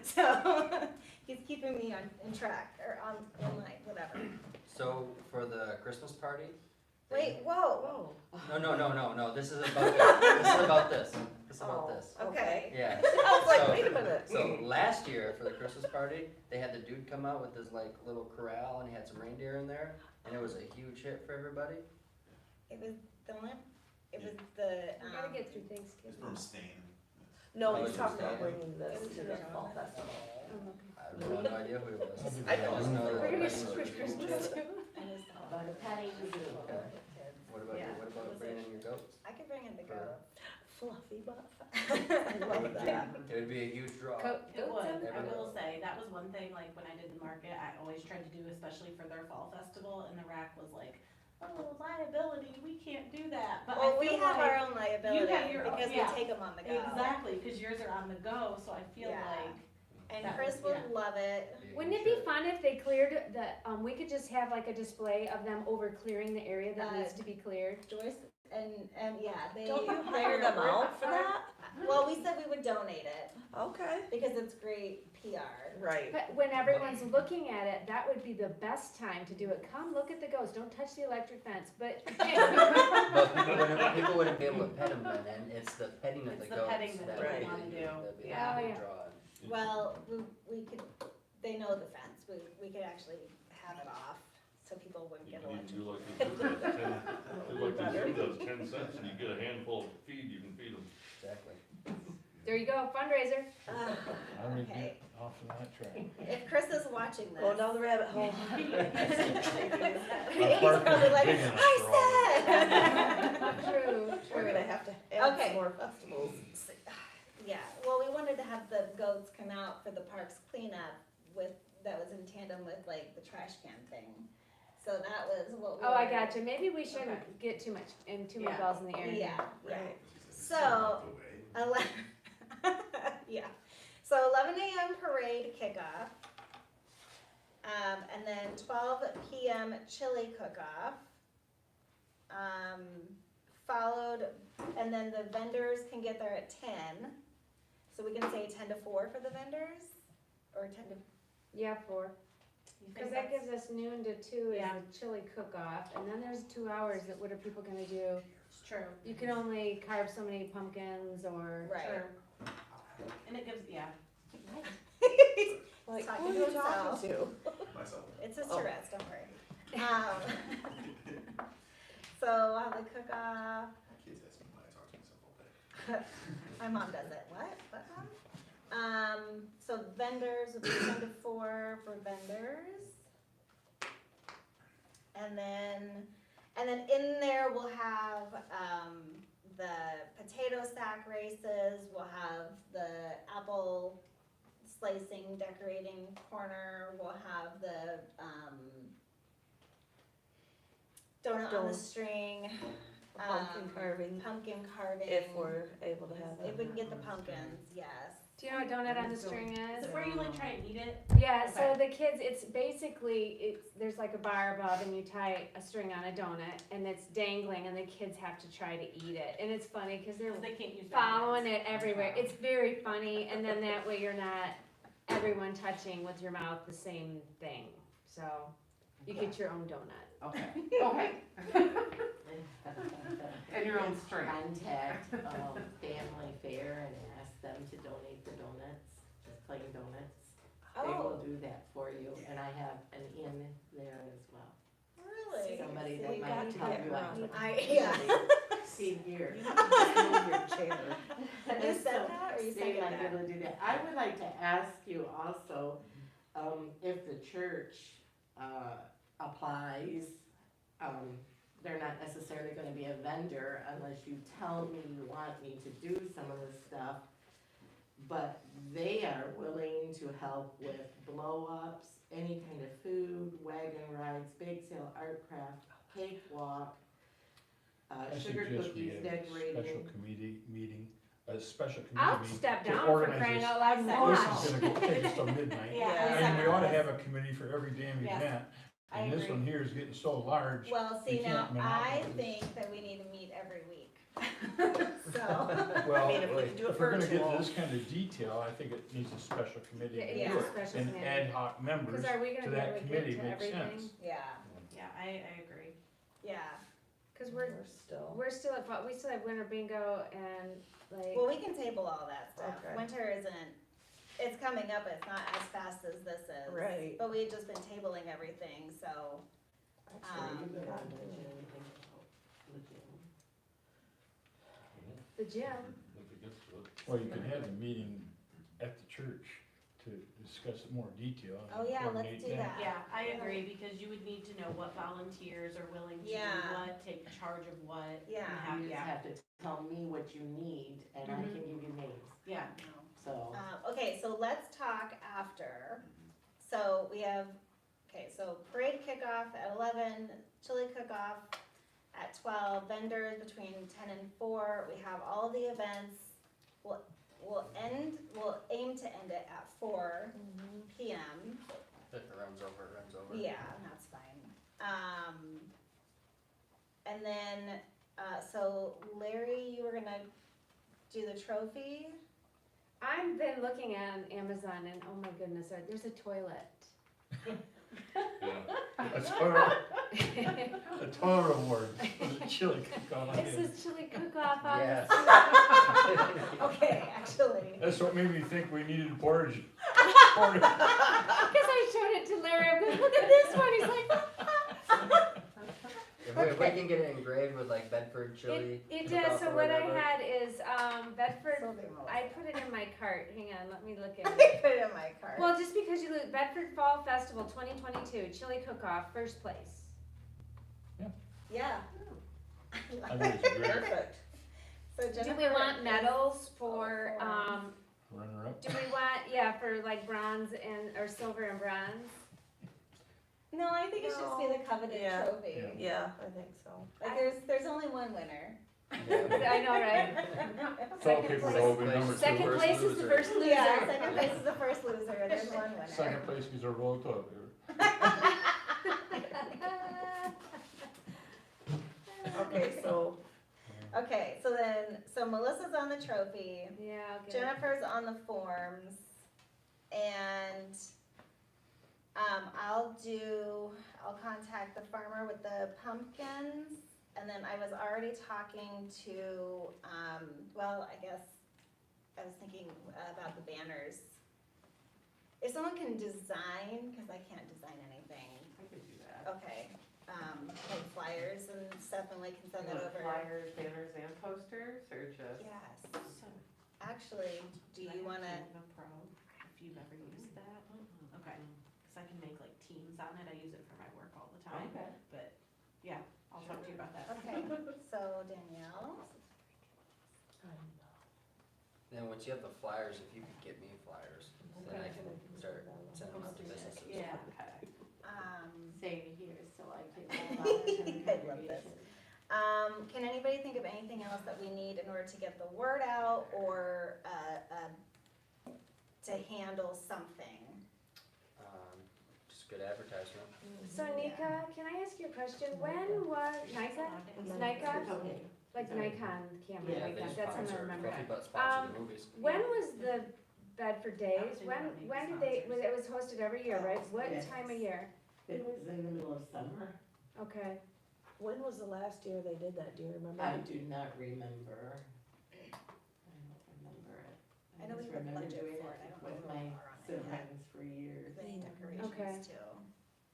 So, he's keeping me in track, or on line, whatever. So for the Christmas party? Wait, whoa, No, this is about this. This is about this. This is about Oh. this. okay. Yeah. I was like, So- wait a minute. So last year for the Christmas party, they had the dude come out with his like little corral and he had some reindeer in there, and it was a huge hit for everybody. It was the one, it was the, We gotta get through Thanksgiving. It's from Stain. No, Oh, he's it's talking about just bringing this to the fall festival. I have no idea who it was. I know. just know that We're gonna everybody get was- switch Christmas too. About a penny to do. What about Yeah. what about bringing in your goats? I could bring in the goat. Fluffy butt. I love that. It would be a huge draw. It would, I Everybody. will say, that was one thing, like, when I did the market, I always tried to do, especially for their fall festival, and the rack was like, oh, liability, we can't do that, but I Well, we feel have our like. own liability your own- because we yeah. take them on the go. Exactly, cause yours are on the go, so I feel Yeah. like, And That Chris was- would yeah. love it. Be a Wouldn't huge it be hit. fun if they cleared the, we could just have like a display of them over clearing the area that needs Uh, to be cleared? Joyce and yeah, they. Don't you hire them out for that? Well, we said we would donate it Okay. because it's great PR. Right. But when everyone's looking at it, that would be the best time to do it. Come look at the ghost, don't touch the electric fence, but. But people wouldn't be able to pet them then, and it's the petting of the It's the goats. petting that that we would be wanna the- do. that'd be the Yeah. big Oh, yeah. draw. Well, we could, they know the fence. We could actually have it off so people wouldn't You get need to do electrocuted. like the zoo does, like the zoo does, 10 cents, and you get a handful of feed, you can feed them. Exactly. There you go, fundraiser. I'm gonna Okay. get off of that track. If Chris is watching this. Go down the rabbit hole. He's park probably is like, big enough for all I said. True, We're true. gonna have to add Okay. some more festivals. Yeah, well, we wanted to have the goats come out for the parks cleanup that was in tandem with like the trash can thing. So that was what we. Oh, I were- gotcha. Maybe we shouldn't Okay. get too much many Yeah. balls in the air. Yeah, yeah. Right. So, yeah, so 11 a.m. parade kickoff. And then 12 p.m. chili cook-off. Followed, and then the vendors can get there at 10. So we can say 10 to 4 for the vendors, or 10 to, Yeah, 4. You think Cause that that's- gives us noon to 2 is Yeah. the chili cook-off, and then there's 2 hours that what are people gonna do? It's true. You can only carve so many pumpkins or. right. True. And it gives, yeah. Like, Talking who are to you himself. talking to? Myself. It's his Oh. Tourette's, don't worry. So I'll have the cook-off. Kids ask me why I talk to myself all day. My mom does it. What? What, Mom? So vendors will be 10 to 4 for vendors. And then in there we'll have, the potato sack races, we'll have the apple slicing, decorating corner, we'll have the, donut on the string. Pumpkin carving, Pumpkin carving. if we're able to have If it. we can get the pumpkins, yes. Do you know what donut on the string Is is? it where you like try and eat it? Yeah, so the kids, it's basically, there's like a bar above and you tie a string on a donut and it's dangling and the kids have to try to eat it. And it's funny because they're Because they can't use their following hands. it everywhere. It's very funny and then that way you're not everyone touching with your mouth the same thing. So you get your own donut. Okay, okay. And your own strength. Contact, Family Fair and ask them to donate the donuts, just plain donuts. They will do that for you, and I have an in there as well. Really? Somebody We that got might to help get you out. Ron. Yeah. Steve here. You just move your chair. You said that, or you Steve seconded might be that? able to do that. I would like to ask you also, if the church, applies, they're not necessarily gonna be a vendor unless you tell me you want me to do some of this stuff. But they are willing to help with blow-ups, any kind of food, wagon rides, bake sale, art craft, cakewalk, I sugar suggest we cookies, have a decorating. special committee meeting, a special I'll committee meeting step to down for organize crying this. out loud and This watch. is gonna go, take us till midnight. Yeah. And we ought to have a committee for every damn Yes, event. I And this agree. one here is getting so large. Well, we see, now, can't I monopolize. think that we need to meet every week. So, Well, I mean, if we can do it if we're gonna get virtual. to this kind of detail, I think it needs a special committee Yeah, it to needs do a it. special And committee. ad hoc members Because are we to gonna be able that to committee get to makes everything? sense. yeah, Yeah, I agree. yeah. Cause We're still. we're still at, we still have winter bingo and like, Well, we can table all that stuff. Okay. Winter isn't, it's coming up, it's not as fast as this is. Right. But we've just been tabling everything, so, Actually, you Um, better mention anything about the gym. the gym. If it gets to it. Well, you can have a meeting at the church to discuss it more detail. and oh yeah, let's coordinate do that. Yeah, I agree, because you would need to know what volunteers are willing to do Yeah. what, take charge of what. Yeah. and have- You just yeah, have to tell me what you need, and I Mm-hmm. can give you names, yeah. so. Okay, so let's talk after. So we have, okay, so parade kickoff at 11, chili cook-off at 12, vendors between 10 and 4. We have all of the events. We'll aim to end it at 4 p.m. If it runs over, it runs over. Yeah, that's fine. And then, so Larry, you were gonna do the trophy? I've been looking on Amazon and oh my goodness, there's a toilet. Yeah. A total, a total award for the chili cook-off. It says chili cook-off on Yes. the Okay, actually. That's what made me think we needed porridge. Because Porridge. I showed it to Larry, I'm like, look at this one, he's like, If we can get it engraved with like Bedford chili. it cook-off does, so or what I whatever. had is, Bedford, Sylvia Moore. I put it in my cart, hang on, let me look at I it. put it in my cart. Well, just because you look, Bedford Fall Festival 2022, chili cook-off, first place. Yeah. I think it's great. Perfect. So Do Jennifer we want is- medals for, Runner up. do we want, yeah, for like bronze and, or silver and bronze? No, I think it should just be the coveted Yeah. trophy. Yeah. Yeah, I think so. Like there's only one winner. I know, right? Salt paper will be number two. Second First place is the loser. first loser. Yeah, second place is the first loser, there's one winner. Second place is a roll of toilet paper. Okay, so Okay, so Melissa's on the trophy, Yeah, I'll get it. Jennifer's on the forms, and, I'll contact the farmer with the pumpkins, and then I was already talking to, well, I guess, I was thinking about the banners. If someone can design, cause I can't design anything, I could do that. okay, like flyers and stuff, and we can send You it want over. flyers, banners, and posters, or just? Yes, So, actually, do you wanna, The Pro, if you've ever used that, okay, cause I can make like teams on it, I use it for my work all the time, Okay. but, yeah, I'll talk to you about that. okay, so Danielle, Then once you have the flyers, if you could get me flyers, then I can start sending them out to businesses. Yeah, Same here, so I I love this. Can anybody think of anything else that we need in order to get the word out or, to handle something? Just good advertisement. So Nika, can I ask you a question? When was Nikon? Like Nikon camera, Yeah, like they that, just that's what I sponsor, remember. Coffee Butt sponsor the movies. When was the Bedford Days? When did they, it was hosted every year, right? What Yes. time of year? It was in the middle of summer. Okay. When was the last year they did that, do you remember? I do not remember. I don't remember it. I know we just have a remember budget doing for it it. I don't with know my where we're on it yet. siblings for years. Any Okay. decorations too.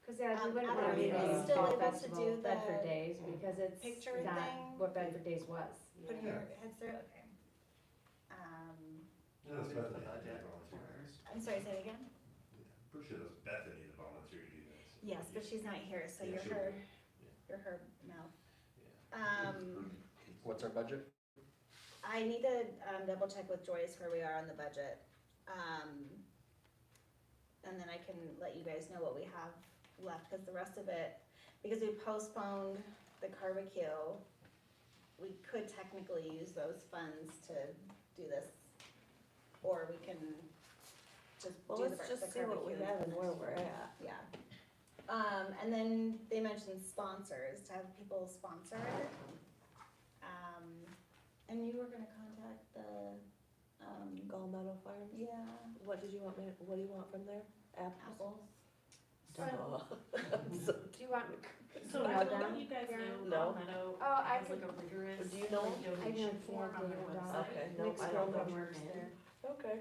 Cause yeah, we wouldn't I wanna don't be know, the still fall able to festival, do the Bedford Days, because it's picture not thing? what Bedford Days was. Putting your heads through, okay. That's Bethany, I volunteer. I'm sorry, say it again? Pretty sure that's Bethany that volunteered you guys. Yes, but she's not here, so Yeah, you're she'll her, be. you're her mouth. What's our budget? I need to, double check with Joyce where we are on the budget. And then I can let you guys know what we have left, cause the rest of it, because we postponed the barbecue, we could technically use those funds to do this, or we can just Well, do let's the just see what we barbecue have and next where year. we're at. Yeah. And then they mentioned sponsors, to have people sponsor it. And you were gonna contact the, Gull Meadow Farms? yeah, What did you want me, what do you want from there? Apples? apples. Duh. Do you want, So You I know don't them? know you guys Yeah. know, No. Meadow Oh, I has like a rigorous Do you know like, them? donation I know form on their Ford, website. Okay, no, Nick's I don't girlfriend know. works there. Okay.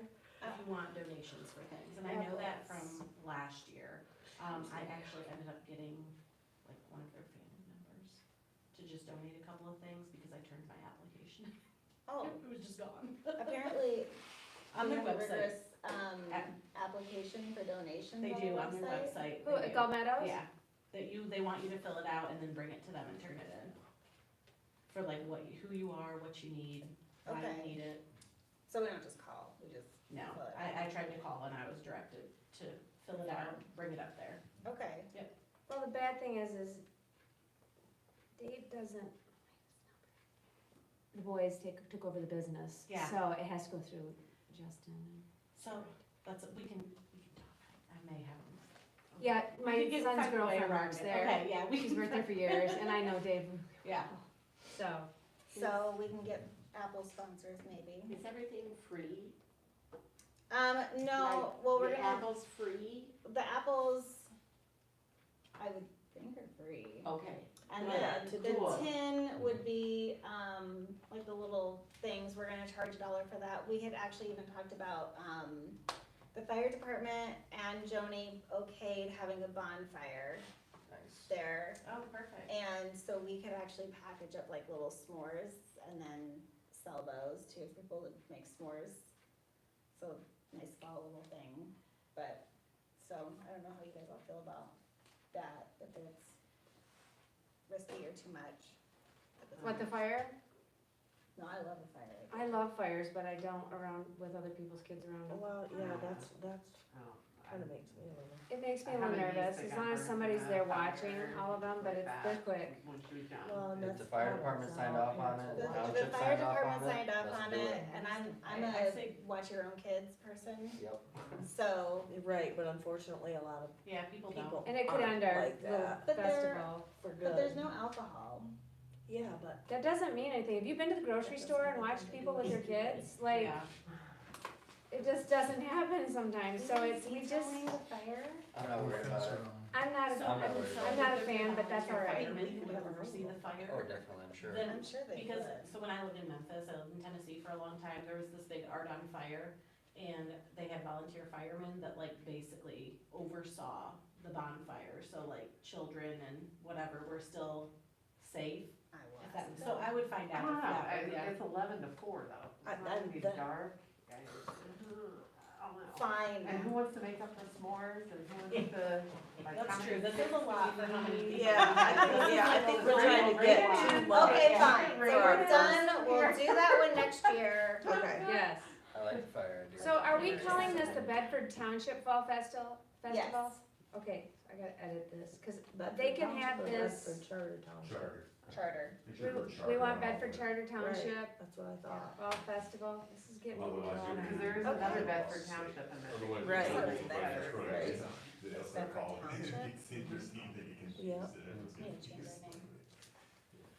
If you want donations for things, and I know that from last year, I actually ended up getting like one of their family members to just donate a couple of things because I turned my application. Oh, It was just gone. apparently, On they their have a website. rigorous, application for donations They on do their on their website. who, they do. Gull Meadows? Yeah, they want you to fill it out and then bring it to them and turn it in. For like who you are, what you need, why Okay. you need it. so we don't just call, we just, No, Fill it I tried to call and I was directed to fill it out, bring it up there. okay. Well, the bad thing is Dave doesn't, the boys took over the business. Yeah. So it has to go through Justin. So we can talk, I may have. Yeah, my We can son's find a way girlfriend around works it. there. Okay, yeah, we She's can worked there for years, and I know Dave, Yeah. so. So we can get Apple sponsors maybe. Is everything free? No, well, we're The gonna, apples free? the apples, I would think are free. Okay. And Yeah, then to the do it. tin would be, like the little things, we're gonna charge $1 for that. We had actually even talked about, the fire department and Joni okayed having a bonfire Nice. there. Oh, perfect. And so we could actually package up like little s'mores and then sell those to people that make s'mores. So, nice small little thing, but, so, I don't know how you guys all feel about that, if it's risky or too much. What, the fire? No, I love a fire. I love fires, but I don't around with other people's kids around them. Well, yeah, that's kinda makes me a little. It makes me a little nervous, as long as somebody's there watching all of them, but they're quick. Well, and If that's the fire parents, department not signed all off on parents it, will the watch. The township fire signed off department on it, signed off let's on do it, it. and I'm I a say- watch your own kids person, Yep. so, Right, but unfortunately, a lot of Yeah, people don't. people And it could aren't end our like little that But they're- festival. for good. but there's no alcohol. Yeah, but That doesn't mean anything. Have you been to the grocery store and watched people with their kids? Like, Yeah. it just doesn't happen sometimes, so it's, we just, I'm not worried about it. I'm not a, I'm not worried about I'm not a fan, but that's all right. Firemen who would oversee the fire. Oh, definitely, I'm sure. Then, I'm sure they because, would. so when I lived in Memphis, I lived in Tennessee for a long time, there was this big art on fire, and they had volunteer firemen that like basically oversaw the bonfire, so like children and whatever were still safe. I If was. that, so I would find I out don't if know, that, yeah. it's 11 to 4 though. I- It's not gonna be that- dark. I don't know. And Fine. who wants to make up the s'mores and who wants to, like, That's how many true, this is sticks a do lot we for how many need? people. yeah, I think we're trying to get too much. Okay, fine, so for we're our done, first we'll we'll do that one next year. Okay. Yes. I like the fire idea. So are we calling this the Bedford Township Fall Festival? Yes. Okay, I gotta edit this, cause Bedford they can Township have or this, Bedford Charter Township. Charter. Charter. we want Bedford Charter Township Right, that's what I thought. Fall Festival. This is getting a little Otherwise, long. Cause there is Okay. another Bedford Township in there. Otherwise, it's Right. gonna be Right. Bedford, Right. Bedford Township. Yeah. We need to change our name.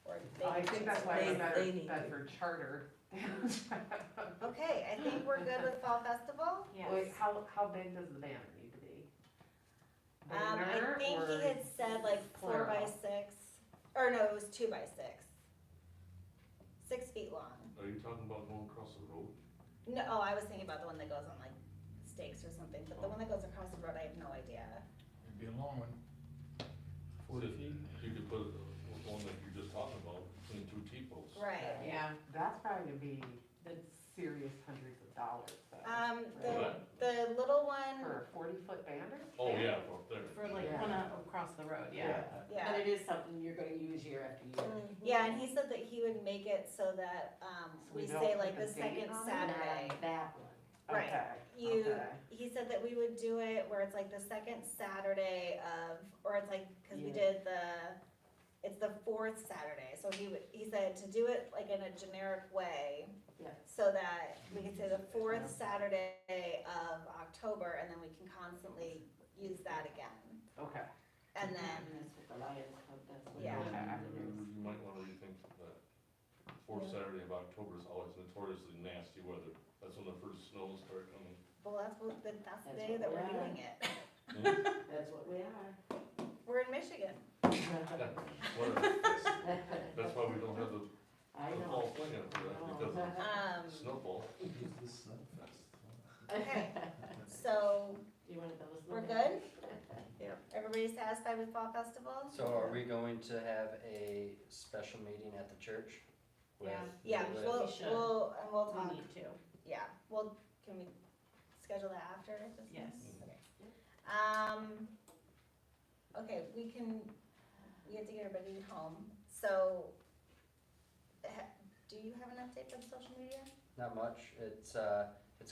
Or I they think need that's to- why They- we they need got to. Bedford Charter. Okay, I think we're good with Fall Festival. Wait, how big does the banner need to be? I Banner think or he had said like 4x6, or no, it was 2x6. 6 feet long. Are you talking about going across the road? No, oh, I was thinking about the one that goes on like stakes or something, but the one that goes across the road, I have no idea. It'd be a long one. 40 feet. You could put one that you're just talking about between two T-posts. Right. Yeah, that's probably gonna be the serious hundreds of dollars though. The little one, For a 40-foot banner? Oh, yeah, up there. For like Yeah. one across the road, yeah. yeah. But it is something you're gonna use year after year. Yeah, and he said that he would make it so that, So we don't say put like the the date second on it? Saturday. That one. Right. Okay, okay. He said that we would do it where it's like the second Saturday of, or it's like, cause we Yeah. did it's the fourth Saturday, so he said to do it like in a generic way. Yeah. So that we can say the fourth Saturday of October, and then we can constantly use that again. Okay. And then, That's what the Lions Club does. Yeah. You might wanna rethink that. Fourth Saturday of October is always notoriously nasty weather. That's when the first snows start coming. well, that's the That's day what that we we're are. doing it. That's what we are. We're in Michigan. Whatever. That's why we don't have the I know. fall fling up there, because of Um, snowball. okay, so You wanna tell us? we're good? Yep. Everybody satisfied with Fall Festival? So are we going to have a special meeting at the church? with- Yeah, with- we'll should. talk, We need to. yeah, can we schedule that after this? Yes. Okay. Okay, we have to get everybody home, so, do you have an update for the social media? Not much, it's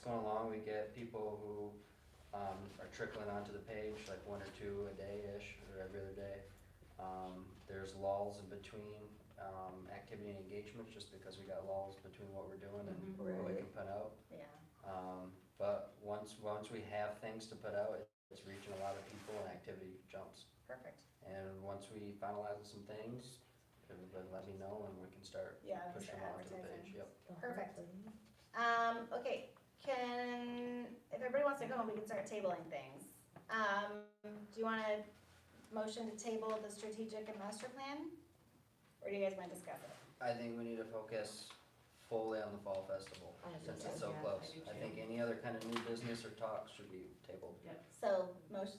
going along, we get people who, are trickling onto the page, like 1 or 2 a day-ish, or every other day. There's lulls in between, activity and engagements, just because we got lulls between what we're doing and what we can put out. Yeah. But once we have things to put out, it's reaching a lot of people and activity jumps. Perfect. And once we finalize some things, everybody let me know and we can start Yeah, pushing start them onto the advertising. page, yep. Perfect. Okay, if everybody wants to go home, we can start tabling things. Do you wanna motion to table the strategic and master plan? Or do you guys wanna discuss it? I think we need to focus fully on the fall festival, since it's so Yeah, I close. do I too. think any other kind of new business or talks should be tabled. So, motion,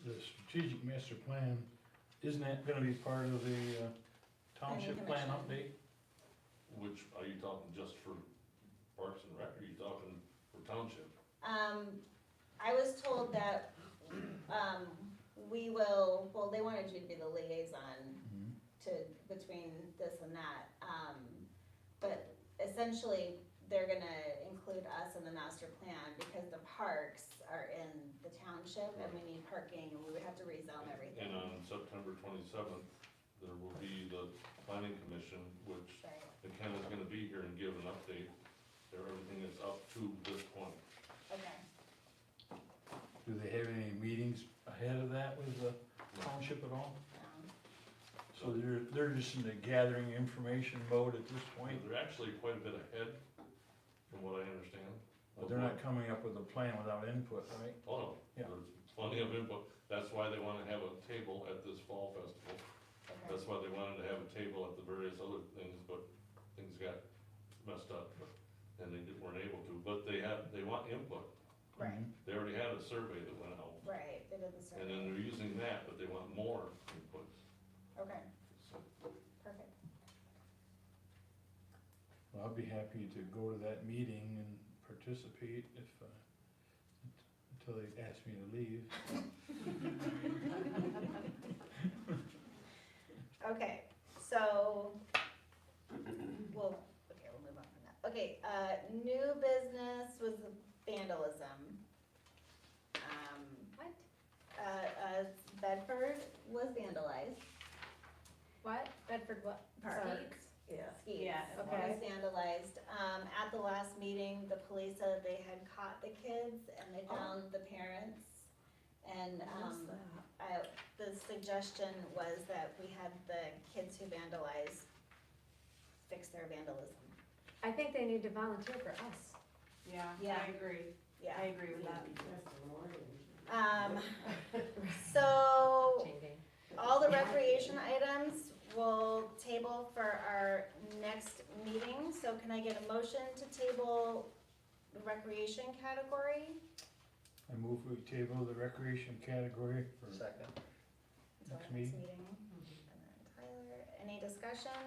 The strategic master plan, isn't that gonna be part of the township plan commission. update? Which, are you talking just for Parks and Rec, or are you talking for township? I was told that, they wanted you to be the liaison between this and that. But essentially, they're gonna include us in the master plan because the parks are in the township and we need parking and we would have to rezone everything. And on September 27th, there will be the planning commission, which Right. McKenna's gonna be here and give an update. Everything is up to this point. Okay. Do they have any meetings ahead of that with the township at all? So they're just in the gathering information mode at this point, They're actually quite a bit ahead, from what I understand. but they're not coming up with a plan without input, right? Oh, no, Yeah. there's plenty of input. That's why they wanna have a table at this fall festival. That's why they wanted to have a table at the various other things, but things got messed up, and they weren't able to. But they want input. Right, They already had a survey that went out, right, they did the and survey. then they're using that, but they want more input, Okay, so. perfect. Well, I'd be happy to go to that meeting and participate if, until they ask me to leave. Okay, so, new business was vandalism. What? Bedford was vandalized. What? Bedford what? Park. Skeets? Yeah. Skeets. Yeah. Okay. Was vandalized. At the last meeting, the police said they had caught the kids and they found the parents. And, What's that? the suggestion was that we had the kids who vandalized fix their vandalism. I think they need to volunteer for us. Yeah, Yeah. I agree. Yeah. I agree with that. So Changing. all the recreation items will table for our next meeting. So can I get a motion to table the recreation category? I move we table the recreation category for Second. Until Next our next meeting. meeting. And then Tyler, any discussion?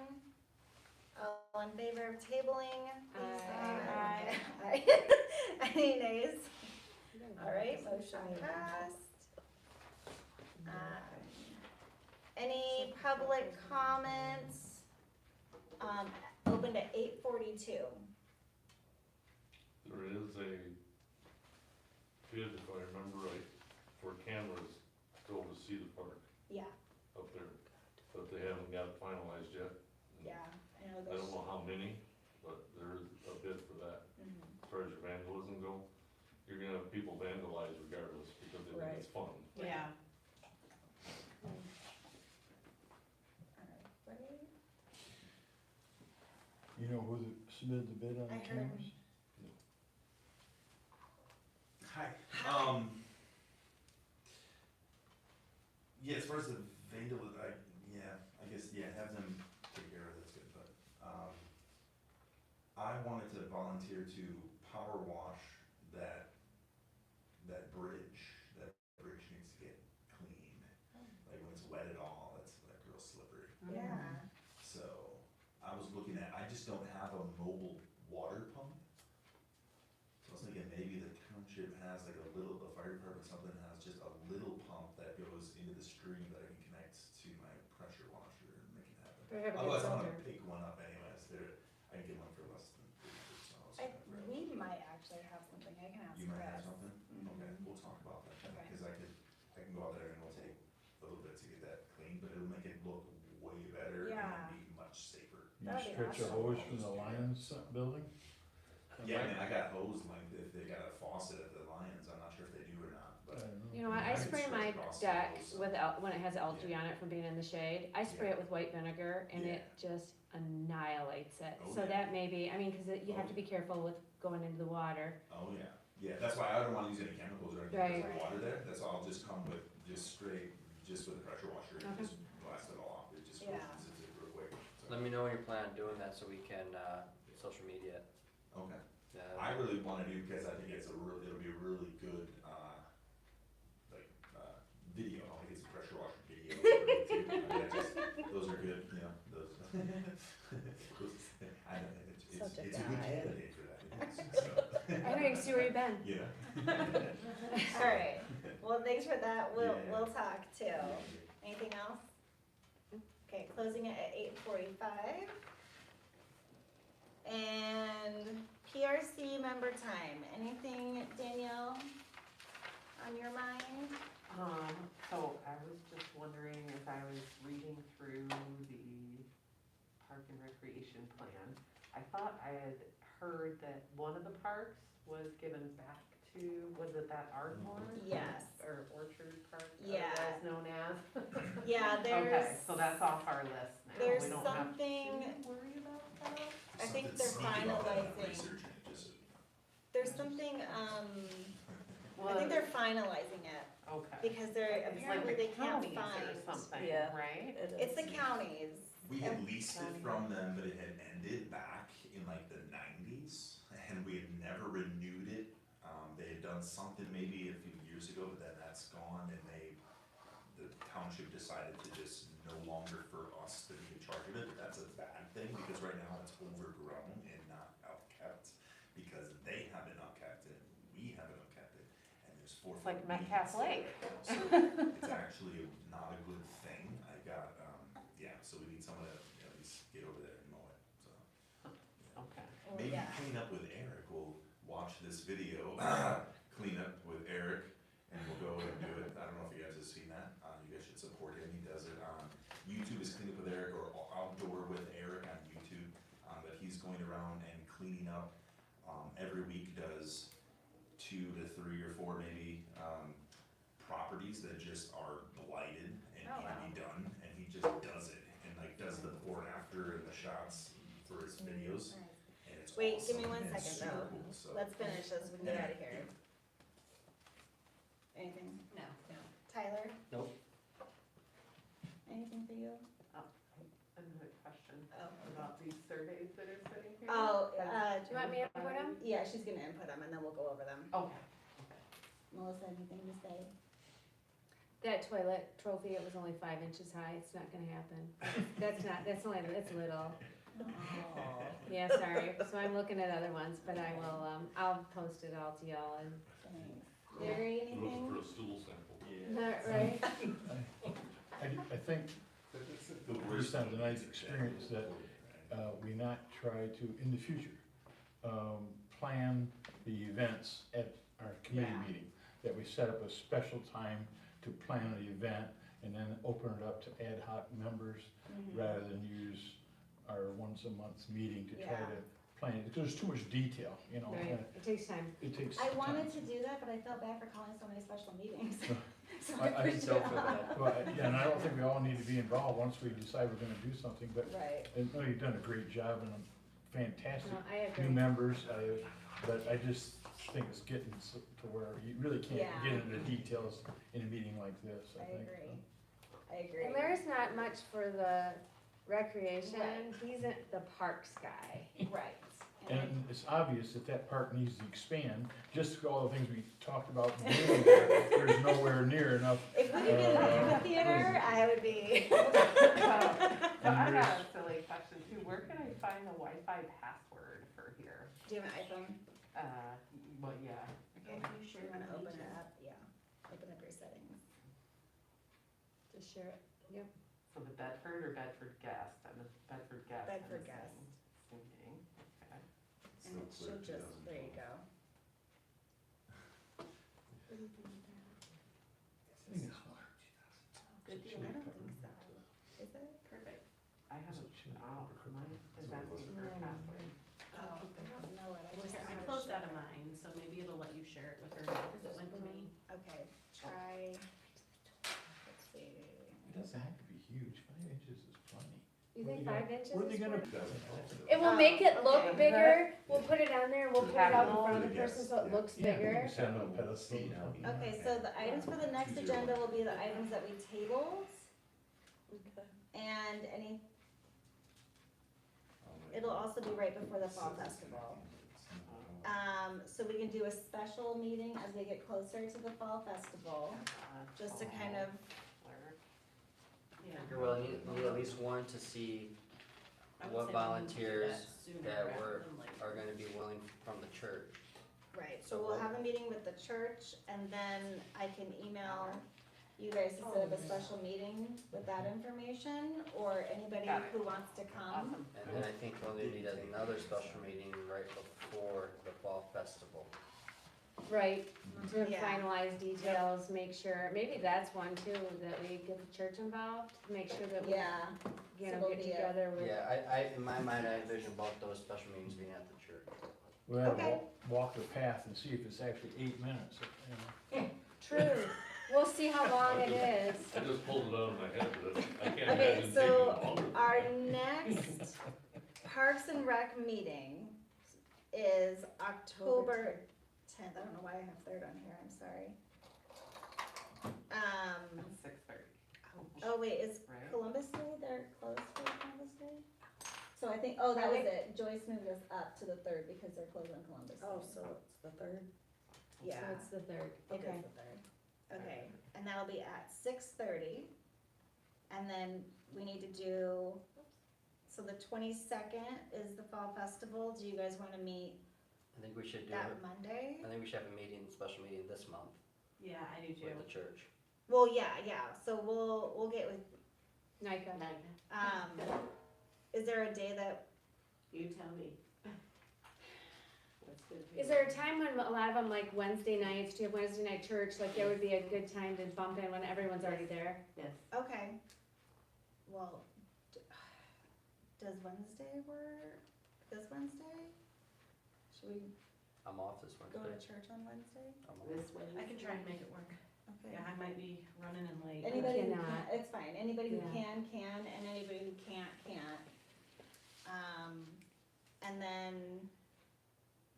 All in favor of tabling? please say Aye. Aye. Any nays? All right, motion passed. Any public comments? Open to 8:42. There is a bid, if I remember right, for cameras to go to see the park Yeah, up there, but they haven't got it finalized yet. yeah, I know I this. don't know how many, but there is a bid for that. Mhm. As far as your vandalism go, you're gonna have people vandalize regardless because they think it's fun. Yeah. Alright, You know who submitted the bid on I the heard. cameras? Hi. Yeah, as far as the vandalism, I guess, have them take care of it, that's good, but, I wanted to volunteer to power wash that bridge. That bridge needs to get cleaned. Like when it's wet at all, that real slippery. Yeah, So, I was looking at, I just don't have a mobile water pump. So I was thinking maybe the township has like a little, the fire department, something has just a little pump that goes into the stream that I can connect to my pressure washer and make it happen. They have a good Otherwise, I'm filter. gonna pick one up anyways, I can get one for less than $30, so. we might actually have something, I can ask You might have Chris. something? Okay, we'll talk about that then, Okay. because I can go out there and it'll take a little bit to get that clean, but it'll make it look way better Yeah. and be much safer. You That'd be stretch a awesome. hose from the Lions building? Yeah, I mean, I got hose length, if they got a faucet at the Lions, I'm not sure if they do or not, I but. don't know. You know what, I I could spray stretch my across the deck hose. with, when it has algae on it from being in the shade, I spray it with white vinegar and it just annihilates it. Oh, So yeah. that may be, I mean, cause you have to be careful with going into the water. Oh, yeah, that's why I don't wanna use any chemicals or anything, Right. because of water there, that's all, I'll just come with, just straight, just with a pressure washer, and Okay. just blast it all off, it just Yeah. goes, it's real quick, so. Let me know when you plan on doing that so we can, social media it. Okay. Yeah. I really wanna do, because I think it'll be a really good, video, I think it's a pressure washer video. I mean, those are good, you know, those, I know, it's Such a a good guy. candidate for that, it is, so. I know, you see where you've been. Yeah. Alright, well, thanks for that, Yeah. we'll talk too. Anything else? Okay, closing it at 8:45. And PRC member time, anything, Danielle, on your mind? So I was just wondering, as I was reading through the park and recreation plan, I thought I had heard that one of the parks was given back to, was it that Ardmore? Yes. Or Orchard Park, Yeah. otherwise known as? Yeah, Okay, there's, so that's off our list now, there's we don't have something, to worry about that? I think Something they're sneaky about that, I'm finalizing. researching it, just so you know. there's something, I think they're finalizing it, Okay. because they're, It's like apparently the they can't counties find. or something, Yeah. right? It's the counties. We had leased it from them, but it had ended back in like the 90s, and we had never renewed it. They had done something maybe a few years ago, but then that's gone, and the township decided to just no longer for us to be in charge of it, but that's a bad thing, because right now it's overgrown and not upkept, because they haven't upkept it, we haven't upkept it, and there's 4 It's like foot Metcalf weeds Lake. there. So it's actually not a good thing. I got, so we need someone to at least get over there and mow it, so. Okay. Well, Maybe yeah. Clean Up with Eric will watch this video, Clean Up with Eric, and we'll go and do it. I don't know if you guys have seen that. You guys should support him. He does it on YouTube is Clean Up with Eric, or Outdoor with Eric on YouTube. But he's going around and cleaning up, every week does 2 to 3 or 4 maybe, properties that just are blighted and can be done, and he just does it, and like does the before and after and the shots for his videos, and it's Wait, awesome. give me 1 and it's second super though. cool, so. Let's finish this, we can get out of here. Anything? No. Tyler? Nope. Anything for you? Another question Oh. about these surveys that are sitting here. Oh, Do you want me to put them? yeah, she's gonna input them and then we'll go over them. Okay. Melissa, anything to say? That toilet trophy, it was only 5 inches high, it's not gonna happen. That's little. Oh. Yeah, sorry, so I'm looking at other ones, but I will, I'll post it all to y'all and, Thanks. Gary, Looking anything? for a stool sample. not right? I think, based on tonight's experience, that we not try to, in the future, plan the events at our committee meeting. That we set up a special time to plan an event and then open it up to ad hoc members, rather than use our once a month meeting to try to plan it. Because there's too much detail, you know. Right, it takes time. It takes I time. wanted to do that, but I felt bad for calling so many special meetings. So I I pushed So it for off. that, Well, yeah, and I don't think we all need to be involved once we decide we're gonna do something, but Right. no, you've done a great job and fantastic No, I new agree. members, but I just think it's getting to where you really can't Yeah. get into the details in a meeting like this, I I think. agree. I agree. And Larry's not much for the recreation, Right. he's the parks guy. Right. And it's obvious that that park needs to expand, just for all the things we talked about. In the meeting there, there's nowhere near enough. If we could get a movie theater, I would be. So I And got there's- a silly question too. Where can I find the Wi-Fi password for here? Do you have an iPhone? Well, yeah. Okay. You're gonna open it up, yeah. Open up your settings. Just share it, yep. So the Bedford or Bedford guest? I'm a Bedford guest. I'm Bedford assuming. guest. Assuming. Okay. And it should just, there you go. Good deal. I don't think so. Is it? Perfect. I have a, mine is asking for a password. Oh, I don't know it. I just. I closed out of mine, so maybe it'll let you share it with her now, because it went to me. Okay, try, let's see. It doesn't have to be huge, 5 inches is plenty. You think Where 5 inches Where are they is gonna? fine? It will make it look Okay. bigger, we'll put it on there, and we'll put it out in front of the Yes, person so it looks Yeah, bigger. you can set it on a pedestal. Okay, so the items for the next agenda will be the items that we tabled, Okay. and it'll also be right before the fall festival. So we can do a special meeting as we get closer to the fall festival, just to kind of, Yeah. Well, need at least one to see I would what say we need to do volunteers that sooner that rather than later. are gonna be willing from the church. right, so we'll have a meeting with the church, and then I can email you guys to set up a special meeting with that information, or anybody Got it. who wants to come. Awesome. And then I think we'll need another special meeting right before the fall festival. Right, to Yeah. finalize details, make sure, maybe that's one too, that we get the church involved, make sure that we, Yeah, you so know, there'll get be a- together with. Yeah, in my mind, I envision both those special meetings being at the church. We'll have to Okay. walk the path and see if it's actually 8 minutes, you know. True, we'll see how long it is. I just pulled it out of my head, but I can't Okay, imagine so taking longer. our next Parks and Rec meeting is October 10th. I don't know why I have 3rd on here, I'm sorry. 6:30. Oh wait, is Right. Columbus Day, they're closed for Columbus Day? So I think, oh, that was it, Joyce moved us up to the 3rd because they're closed on Columbus Day. Oh, so it's the 3rd? Yeah. So it's the 3rd, It okay. is the 3rd. Okay, and that'll be at 6:30. And then we need to do, so the 22nd is the fall festival. Do you guys wanna meet I think we should do that it, Monday? I think we should have a meeting, special meeting this month Yeah, I do too. with the church. Well, yeah, so we'll get with, Nika. is there a day that, You tell me. Is there a time when a lot of them, like Wednesday nights, do you have Wednesday night church, like there would be a good time to bump in when everyone's already there? Yes. Okay. Well, does Wednesday work? This Wednesday? Should we I'm off this go to Wednesday. church on Wednesday? I'm off. This Wednesday. I can try and make it work. Okay. Yeah, I might be running in late. Anybody who cannot. can, it's fine, anybody who Yeah. can, and anybody who can't. And then,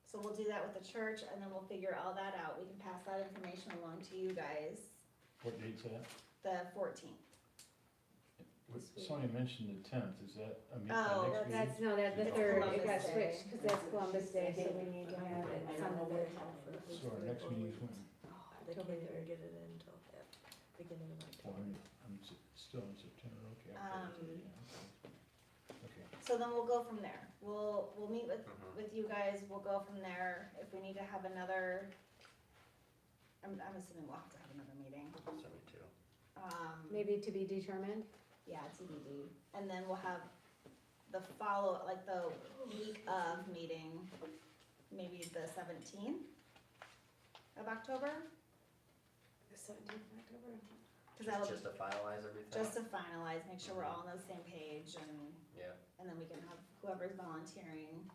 so we'll do that with the church, and then we'll figure all that out, we can pass that information along to you guys, What date's that? the 14th. Somebody mentioned the 10th, is that, Oh, next meeting? That's, no, that, the It's third, it Columbus got Day. switched, cause that's Columbus Day, so we need to have it I on don't know the what third. time. So our next meeting is when? They can't even get it in until the beginning of Well, October. I'm still in September, okay. Okay. So then we'll go from there, we'll meet with Mhm. you guys, we'll go from there, if we need to have another, I'm assuming we'll have to have another meeting. So me too. Maybe to be determined? Yeah, TBD, and then we'll have the like the week of meeting, maybe the 17th of October, The 17th of October. cause that'll, Just to finalize everything? just to finalize, make sure we're all on the same page, Yeah. and then we can have whoever's volunteering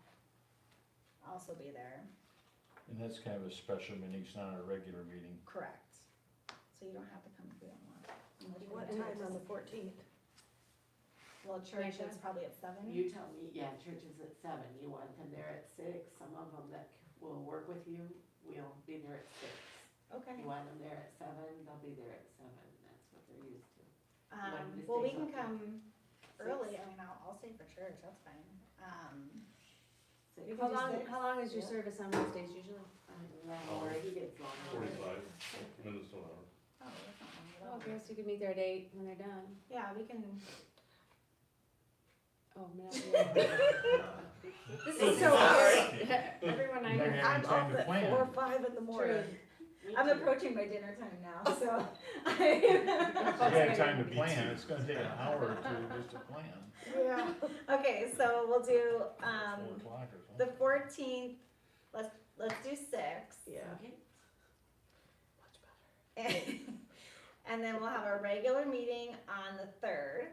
also be there. And that's kind of a special meeting, it's not a regular meeting. Correct. So you don't have to come if you don't want. Unless you What want time to. on the 14th? Well, church is probably at 7. You tell me, yeah, church is at 7, you want them there at 6, some of them that will work with you, will be there at 6. Okay. You want them there at 7, they'll be there at 7, that's what they're used to. want them to Well, we stay can till come 6? early, I mean, I'll stay for church, that's fine. 6. We How can do long, 6. how long is your Yeah. service on Wednesdays usually? Or he gets longer. 45 minutes to an hour. Oh, that's not long at Oh, all. I guess you could meet there at 8 when they're done. Yeah, we can, Oh, man. This is so weird. Everyone I You're not know. gonna have any time to Up at plan. 4 or 5 in the morning. Me I'm too. approaching my dinner time now, so. If you have time to plan, it's gonna take an hour or two just to plan. Yeah. Okay, so we'll do, 4 o'clock or the something. 14th, let's do 6. Yeah. Okay. Much better. And then we'll have our regular meeting on the 3rd.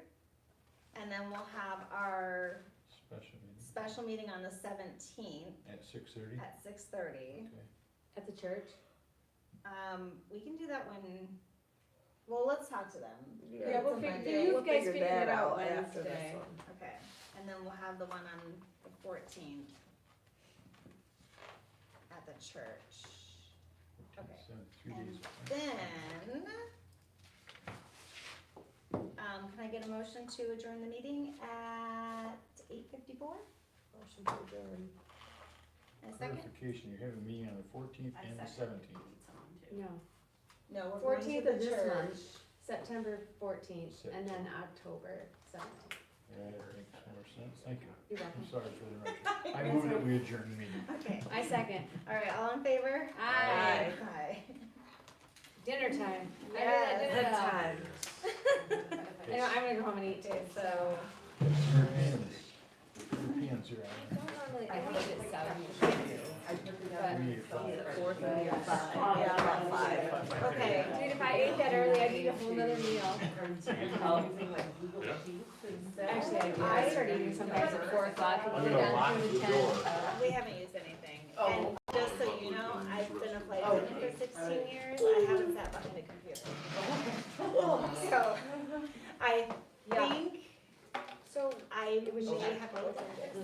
And then we'll have our Special meeting special meeting on the 17th at 6:30? at 6:30. Okay. At the church? We can do that when, well, let's talk to them. Yeah, we'll It's a figure, Monday. you We'll guys figure figure that it out after this Wednesday. one. Okay, and then we'll have the one on the 14th at the church. Okay. So 3 And days. then, can I get a motion to adjourn the meeting at 8:54? Motion to adjourn. And a second? Clarification, you're having a meeting on the 14th I and the second. 17th. Need someone to. No. No, we're going to 14th the of this church. month, September 14th, and then October 17th. Yeah, that makes more sense, thank you. You're I'm welcome. sorry for the interruption. I move that we adjourn the meeting. Okay, I second. all right, all in favor? Aye. Aye. Dinner time. Yes. Good time. I know, I'm gonna go home and eat too, so. Europeans, Europeans are I out. don't normally, I leave at 7 usually. But, We need to- 4:30 or 5. Yeah, about 5. Okay. dude, if I ate that early, I'd eat a whole nother meal. Actually, I start eating sometimes at 4 o'clock, and we're done through 10. We haven't used anything. And just so you know, I've been a flight attendant for 16 years. I haven't sat behind a computer. So I Yeah. think So, I it was may just- have to look at this.